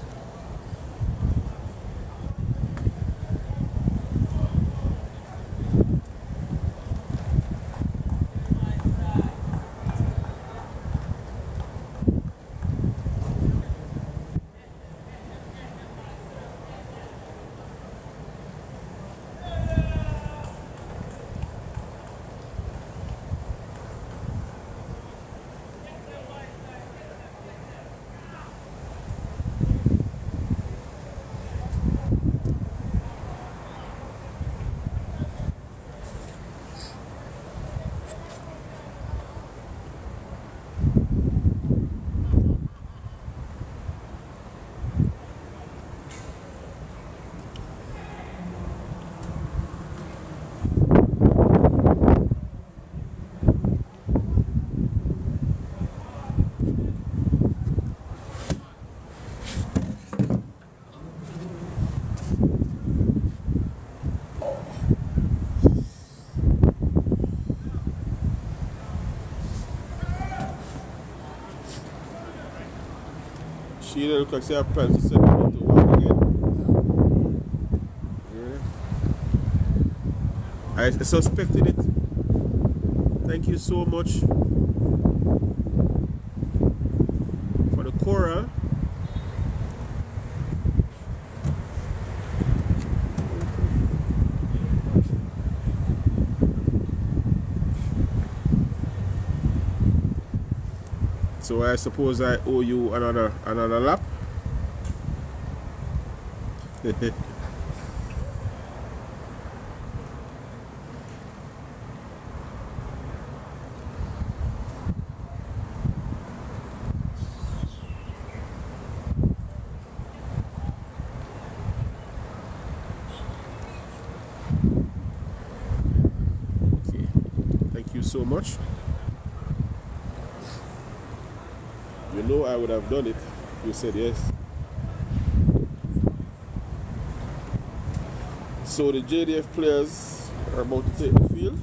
She look like she have plans to send me to work again. Yeah. I suspected it. Thank you so much for the coral. So I suppose I owe you another lap. so much. You know I would have done it if you said yes. So the JDF players are about to take the field.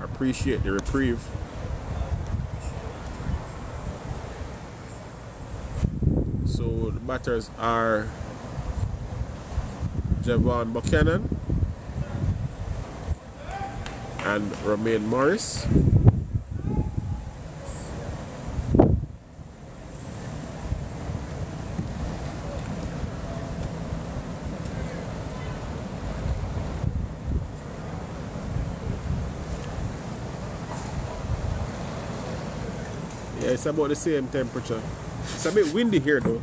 Appreciate the reprieve. So the batters are Javon Buchanan and Romain Morris. Yeah, it's about the same temperature. It's a bit windy here though.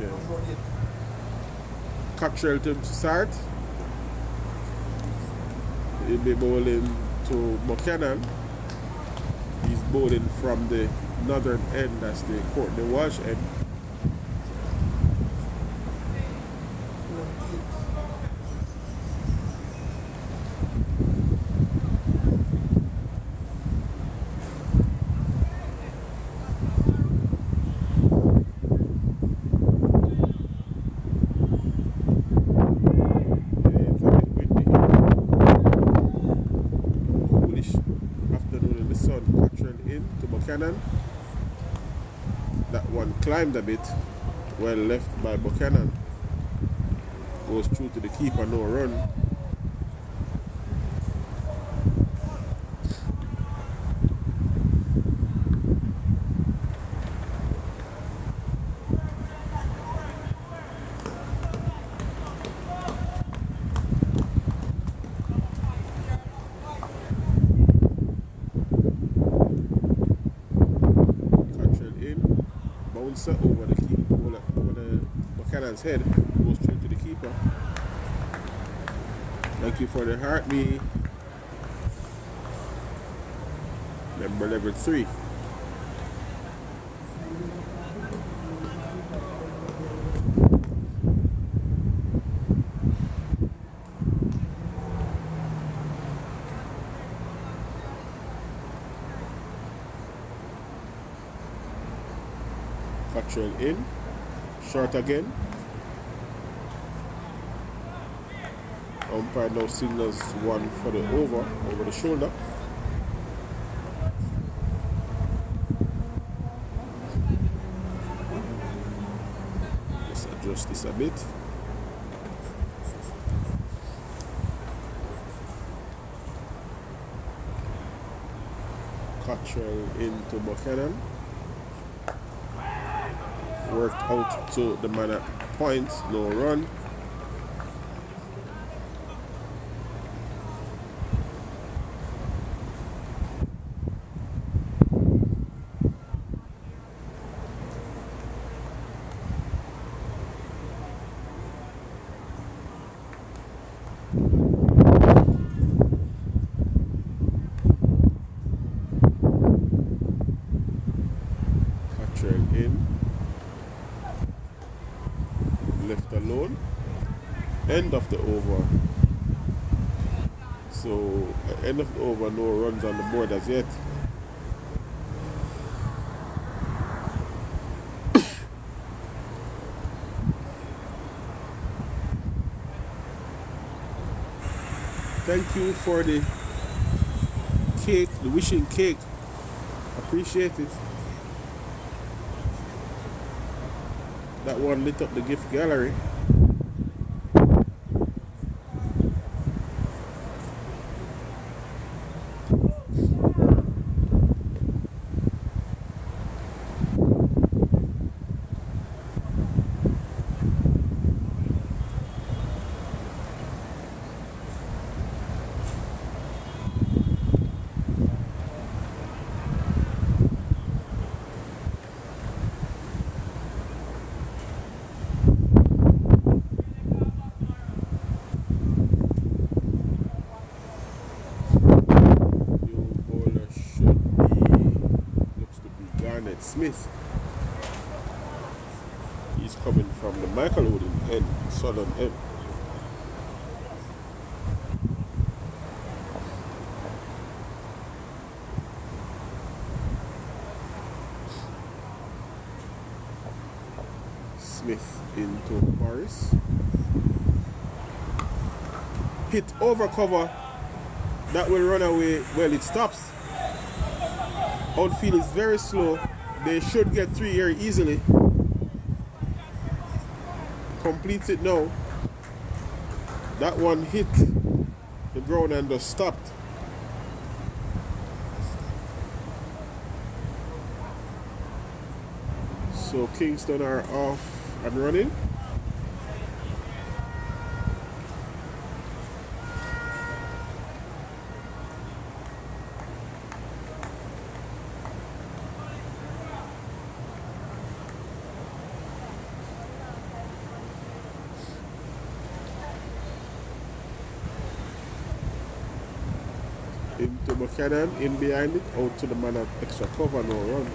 Yeah. Cockrell to start. He'll be bowling to Buchanan. He's bowling from the northern end, that's the Courtney Walsh end. That one climbed a bit, well left by Buchanan. Goes through to the keeper, no run. Over the keeper, over the Buchanan's head, goes straight to the keeper. Thank you for the heartbeat. Number level 3. Cottrell in, short again. Umpire now signals one for the over the shoulder. Let's adjust this a bit. Cottrell into Buchanan. Worked out to the man at point, no run. End of the over. So end of the over, no runs on the board as yet. Thank you for the cake, the wishing cake. Appreciate it. That one lit up the gift gallery. Smith. He's coming from the Michael Odin end, southern end. Smith into Morris. Hit over cover. That will run away. Well, it stops. Outfield is very slow. They should get 3 here easily. Completes it now. That one hit the ground and just stopped. So Kingston are off and running. Into Buchanan, in behind it, out to the man at extra cover, no run.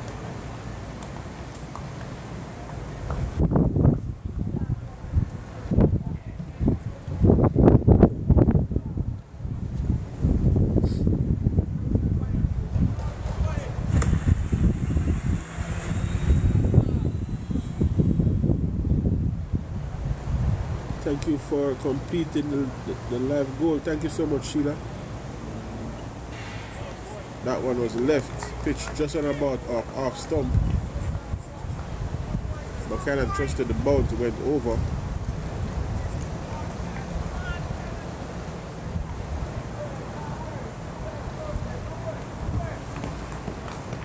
Thank you for completing the live goal. Thank you so much, Sheila. That one was left, pitched just on about off stump. Buchanan trusted the bounce, went over.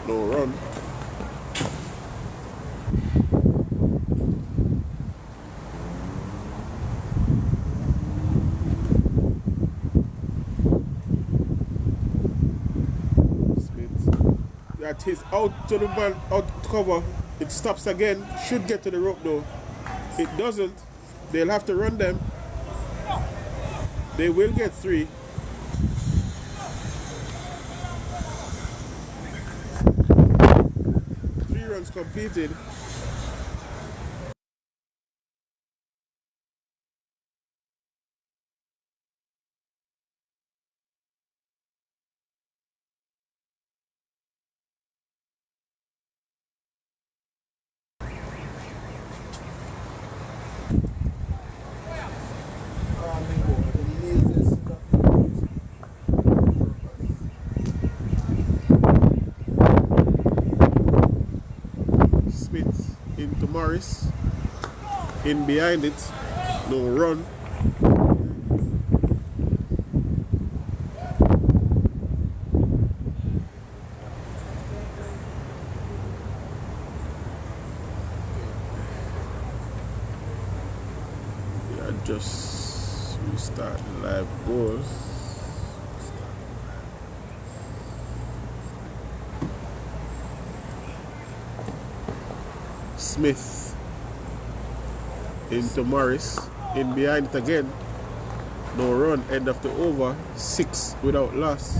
No run. That is out to the man, out cover. It stops again. Should get to the rope though. It doesn't. They'll have to run them. They will get 3. Three runs completed. Into Morris, in behind it, no run. Yeah, just restart the live goals. Smith into Morris, in behind it again, no run, end of the over, 6 without loss.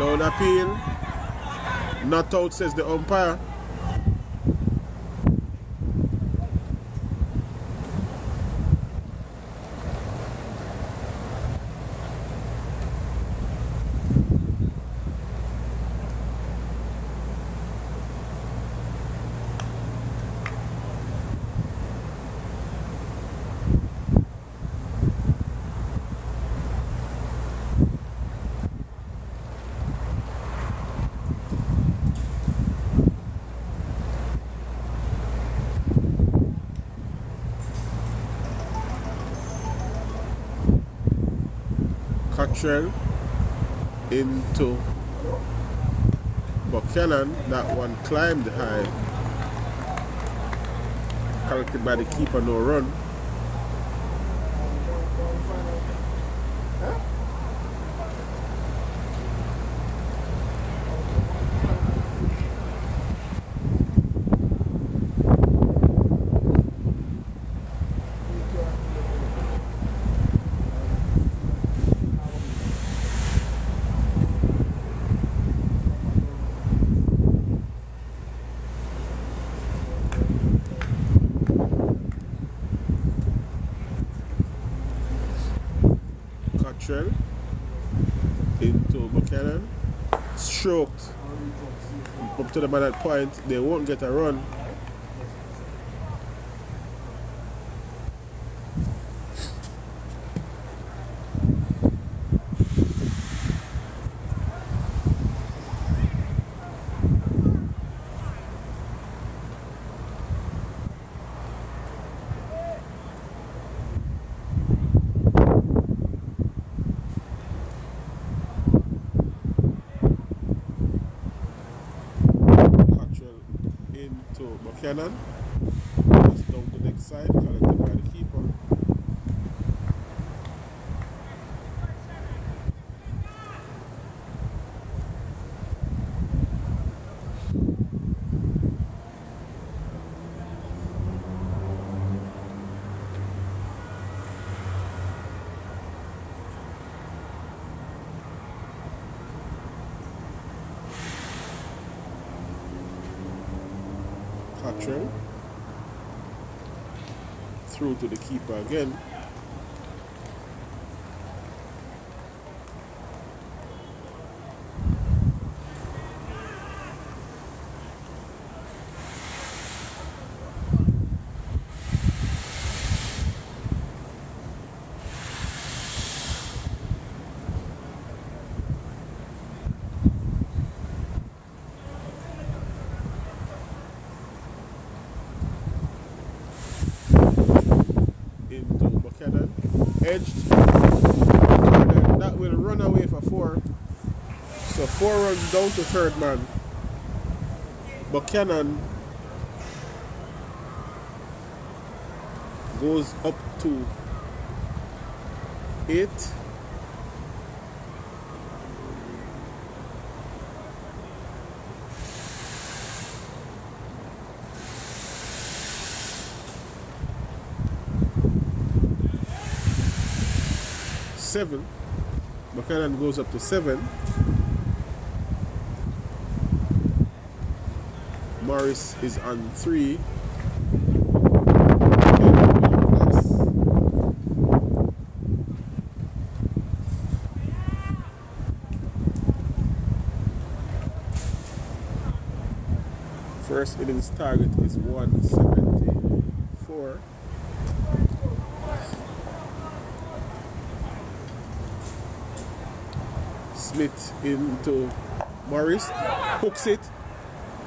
Down appeal. Not out, says the umpire. Cottrell into Buchanan. That one climbed high. Collected by the keeper, no run. Into Buchanan, stroked up to the man at point. They won't get a run. Into Buchanan. Pass down to the next side, collected by the keeper. Cottrell through to the keeper again. Edged. That will run away for 4. So 4 runs down to third man. Buchanan goes up to 8. Buchanan goes up to 7. Morris is on 3. First innings target is 174. Smith into Morris, hooks it,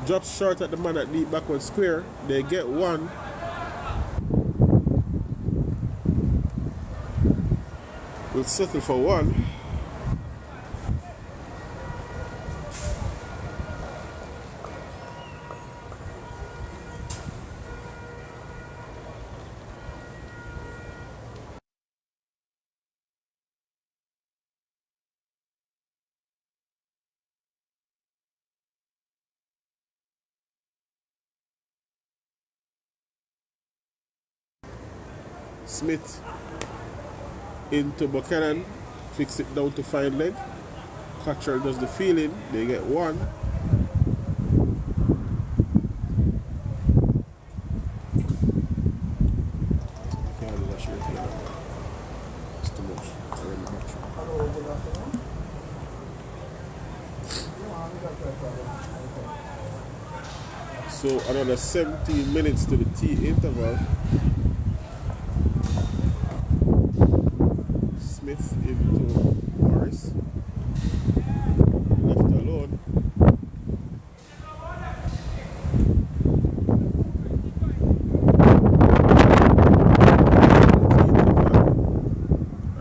drops short at the man at deep backward square. They get 1. We'll settle for 1. Smith into Buchanan, fix it down to fine leg. Cottrell does the feeling. They get one. It's too much. So another 17 minutes to the tea interval. Smith into Morris. Left alone.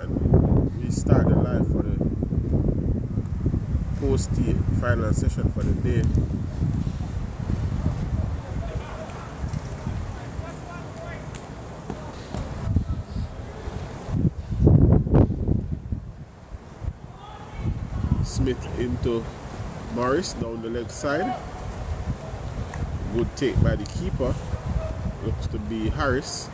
And we start the live for the post-tea final session for the day. Smith into Morris down the leg side. Good take by the keeper. Looks to be Harris.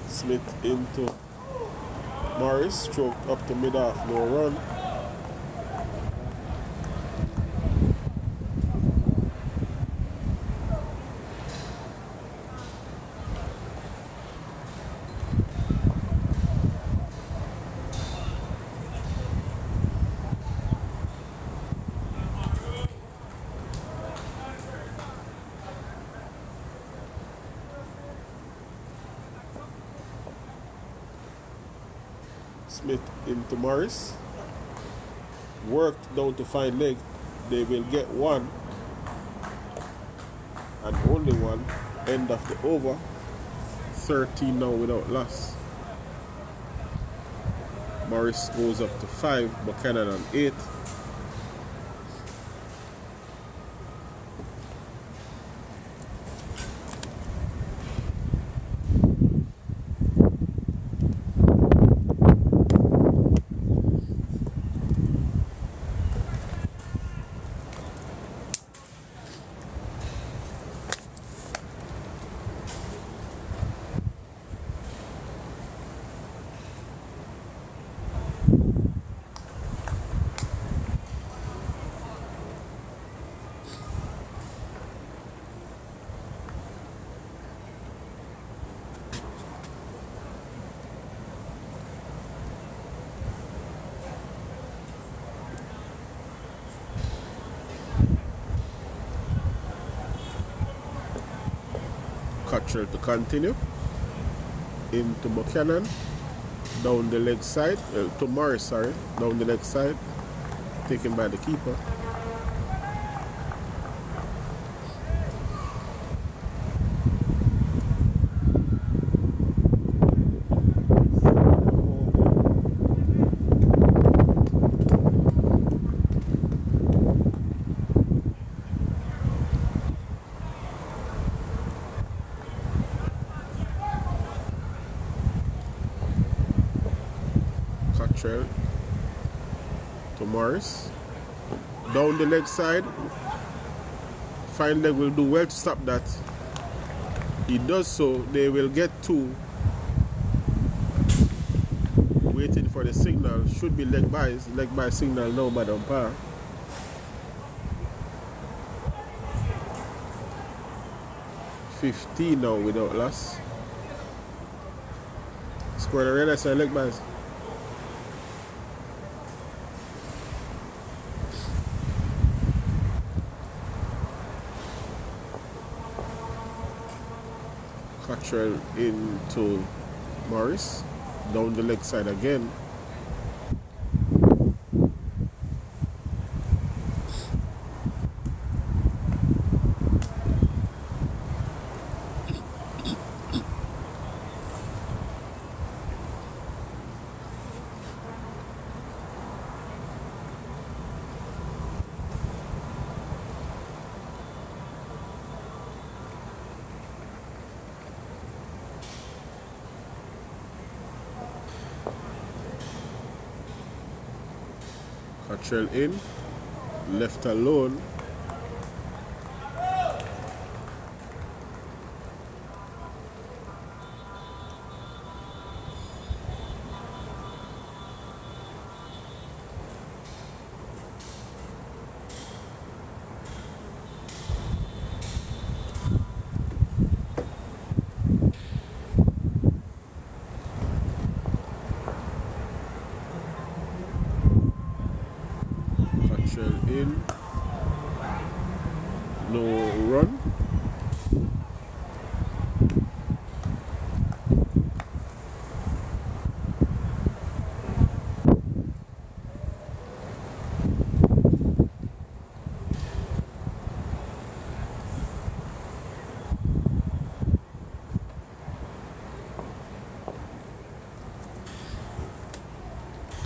Smith into Morris, stroked up to mid-half, no run. Smith into Morris. Worked down to fine leg. They will get one. And only one. End of the over. 13 now without loss. Morris goes up to 5. Buchanan on 8. Cottrell to continue into Buchanan down the leg side, to Morris, sorry, down the leg side, taken by the keeper. Cottrell to Morris down the leg side. Fine leg will do well to stop that. He does so. They will get 2. Waiting for the signal. Should be leg by signal now by the umpire. $15 now without loss. Score the red side leg buys. Cottrell into Morris, down the leg side again. Cottrell in, left alone. In, no run.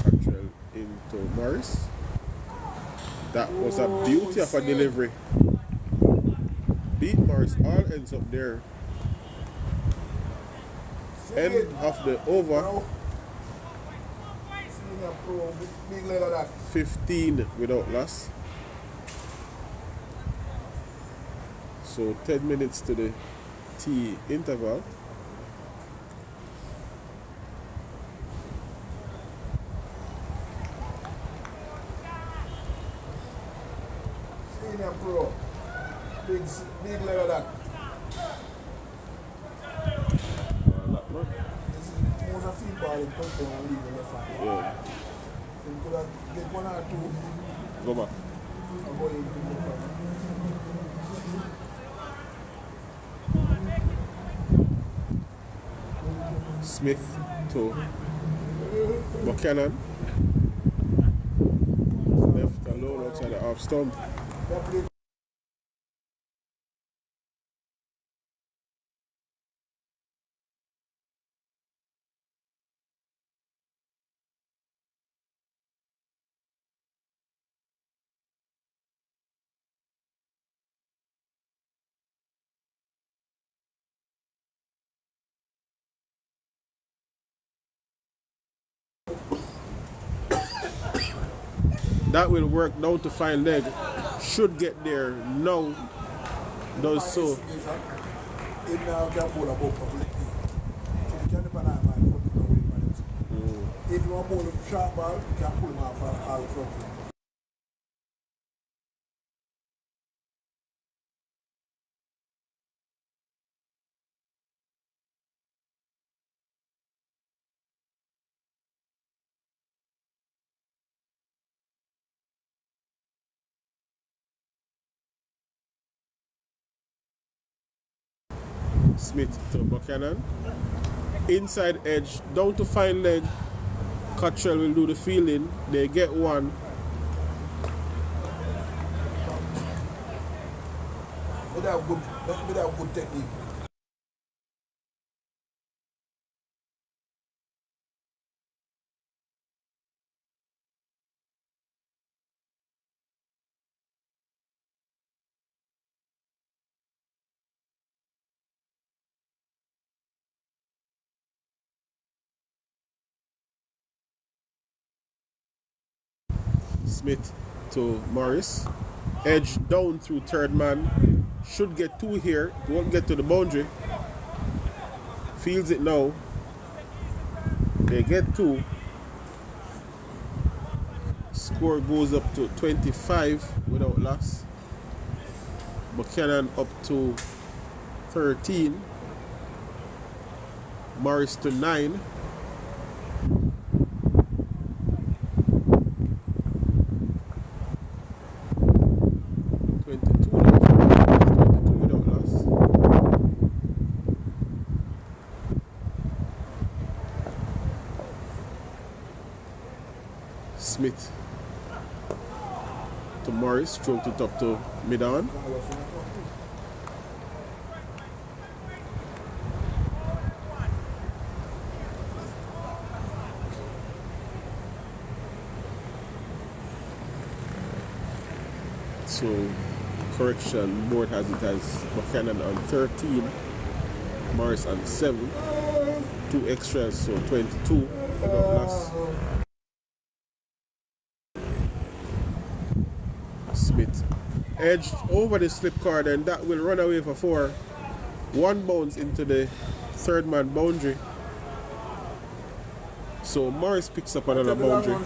Cottrell into Morris. That was a beauty of a delivery. Beat Morris, all ends up there. End of the over. 15 without loss. So 10 minutes to the tea interval. Pro. Big level that. This is most of feedback in country and league in the fan. Yeah. So you could get one or two. Go back. Smith to Buchanan. Left alone outside the half stump. That will work down to fine leg. Should get there now. Does so. If you want to pull a sharp ball, you can pull him off all the front. Smith to Buchanan. Inside edge, down to fine leg. Cottrell will do the fielding. They get one. Without good technique. Smith to Morris. Edge down through third man. Should get two here. Won't get to the boundary. Feels it now. They get two. Score goes up to 25 without loss. Buchanan up to 13. Morris to 9. Smith to Morris, stroked it up to mid-on. So, correction, board has it as Buchanan on 13, Morris on 7, 2 extras, so 22 without loss. Smith edged over the slip card, and that will run away for 4. 1 bounce into the third man boundary. So Morris picks up another boundary.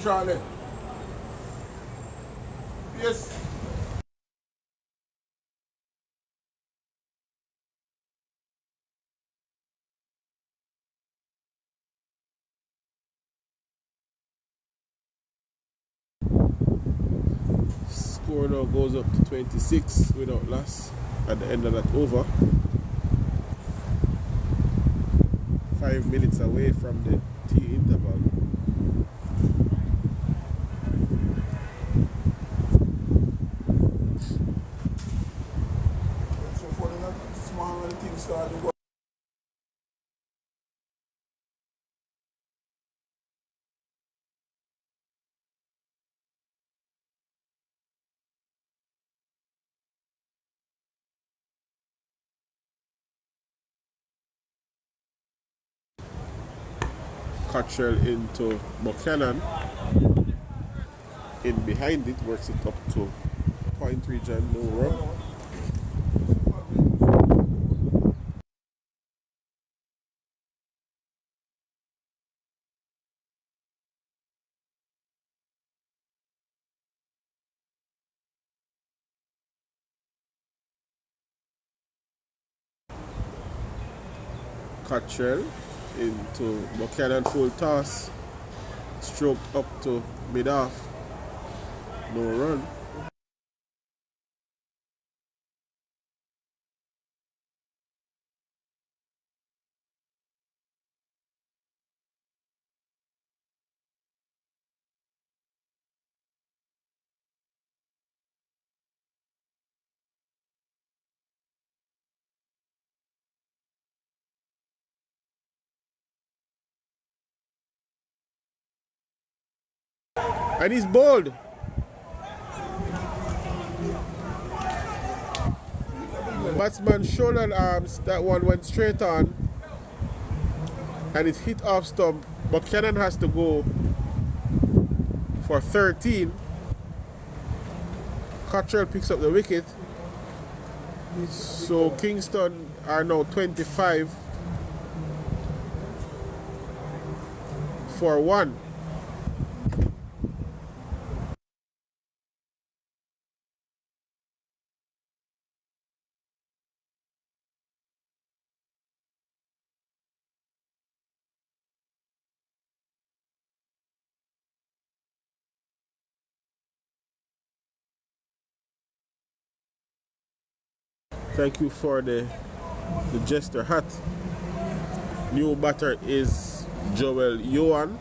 Yes. Score now goes up to 26 without loss at the end of that over. 5 minutes away from the tea interval. So for the small things start to go. Cottrell into Buchanan. In behind it, works it up to point region, no run. Cottrell into Buchanan, full toss, stroked up to mid-off, no run. And he's bowled. Batsman shoulder arms, that one went straight on and it hit off stump. Buchanan has to go for 13. Cottrell picks up the wicket. So Kingston are now 25 for 1. Thank you for the Jester hat. New batter is Joel Yohan.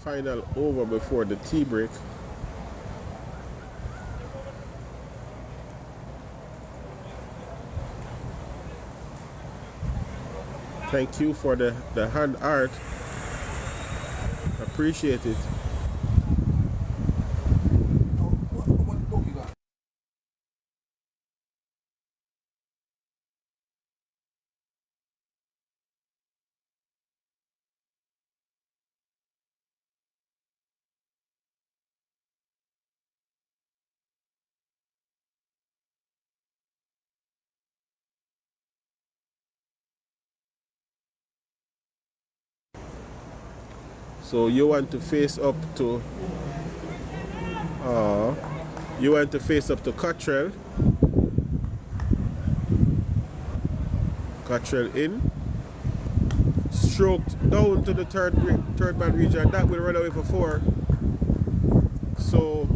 Final over before the tea break. Thank you for the hand art. Appreciate it. So you want to face up to Cottrell. Cottrell in. Stroked down to the third man region. That will run away for 4. So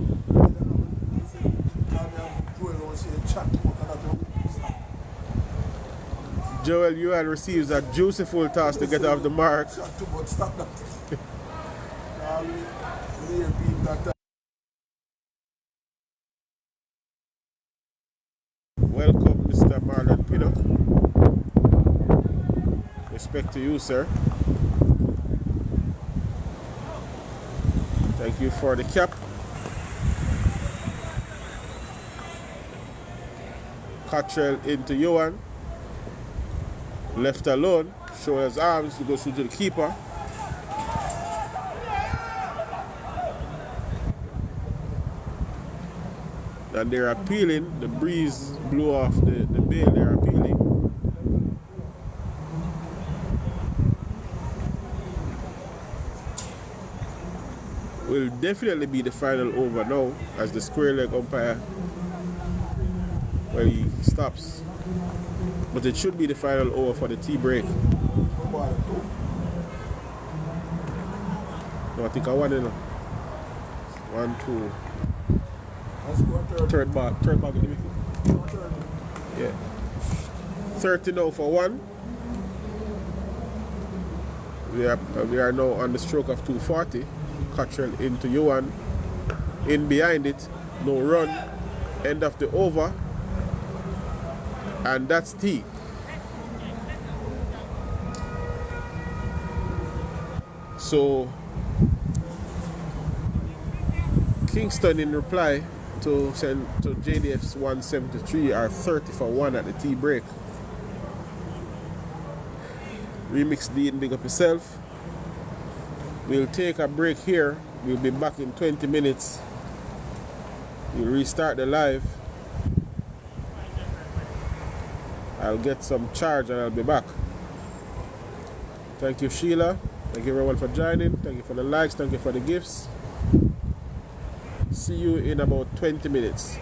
Joel Yuan receives a juicy full toss to get off the mark. Shot too much, stop that. We repeat that. Welcome, Mr. Marlon Pinnock. Respect to you, sir. Thank you for the cap. Cottrell into Johan. Left alone. Show his arms to go through to the keeper. And they're appealing. The breeze blew off the bail. They're appealing. Will definitely be the final over now as the square leg umpire, well, he stops. But it should be the final over for the tea break. No, I think I won it now. 1, 2. Third back in the middle. Yeah. 30 now for 1. We are now on the stroke of 240. Cottrell into Johan. In behind it. No run. End of the over. And that's tea. So Kingston in reply to JDF's 173 are 30 for 1 at the tea break. Remix D and big up yourself. We'll take a break here. We'll be back in 20 minutes. We'll restart the live. I'll get some charge and I'll be back. Thank you, Sheila. Thank you everyone for joining. Thank you for the likes. Thank you for the gifts. See you in about 20 minutes.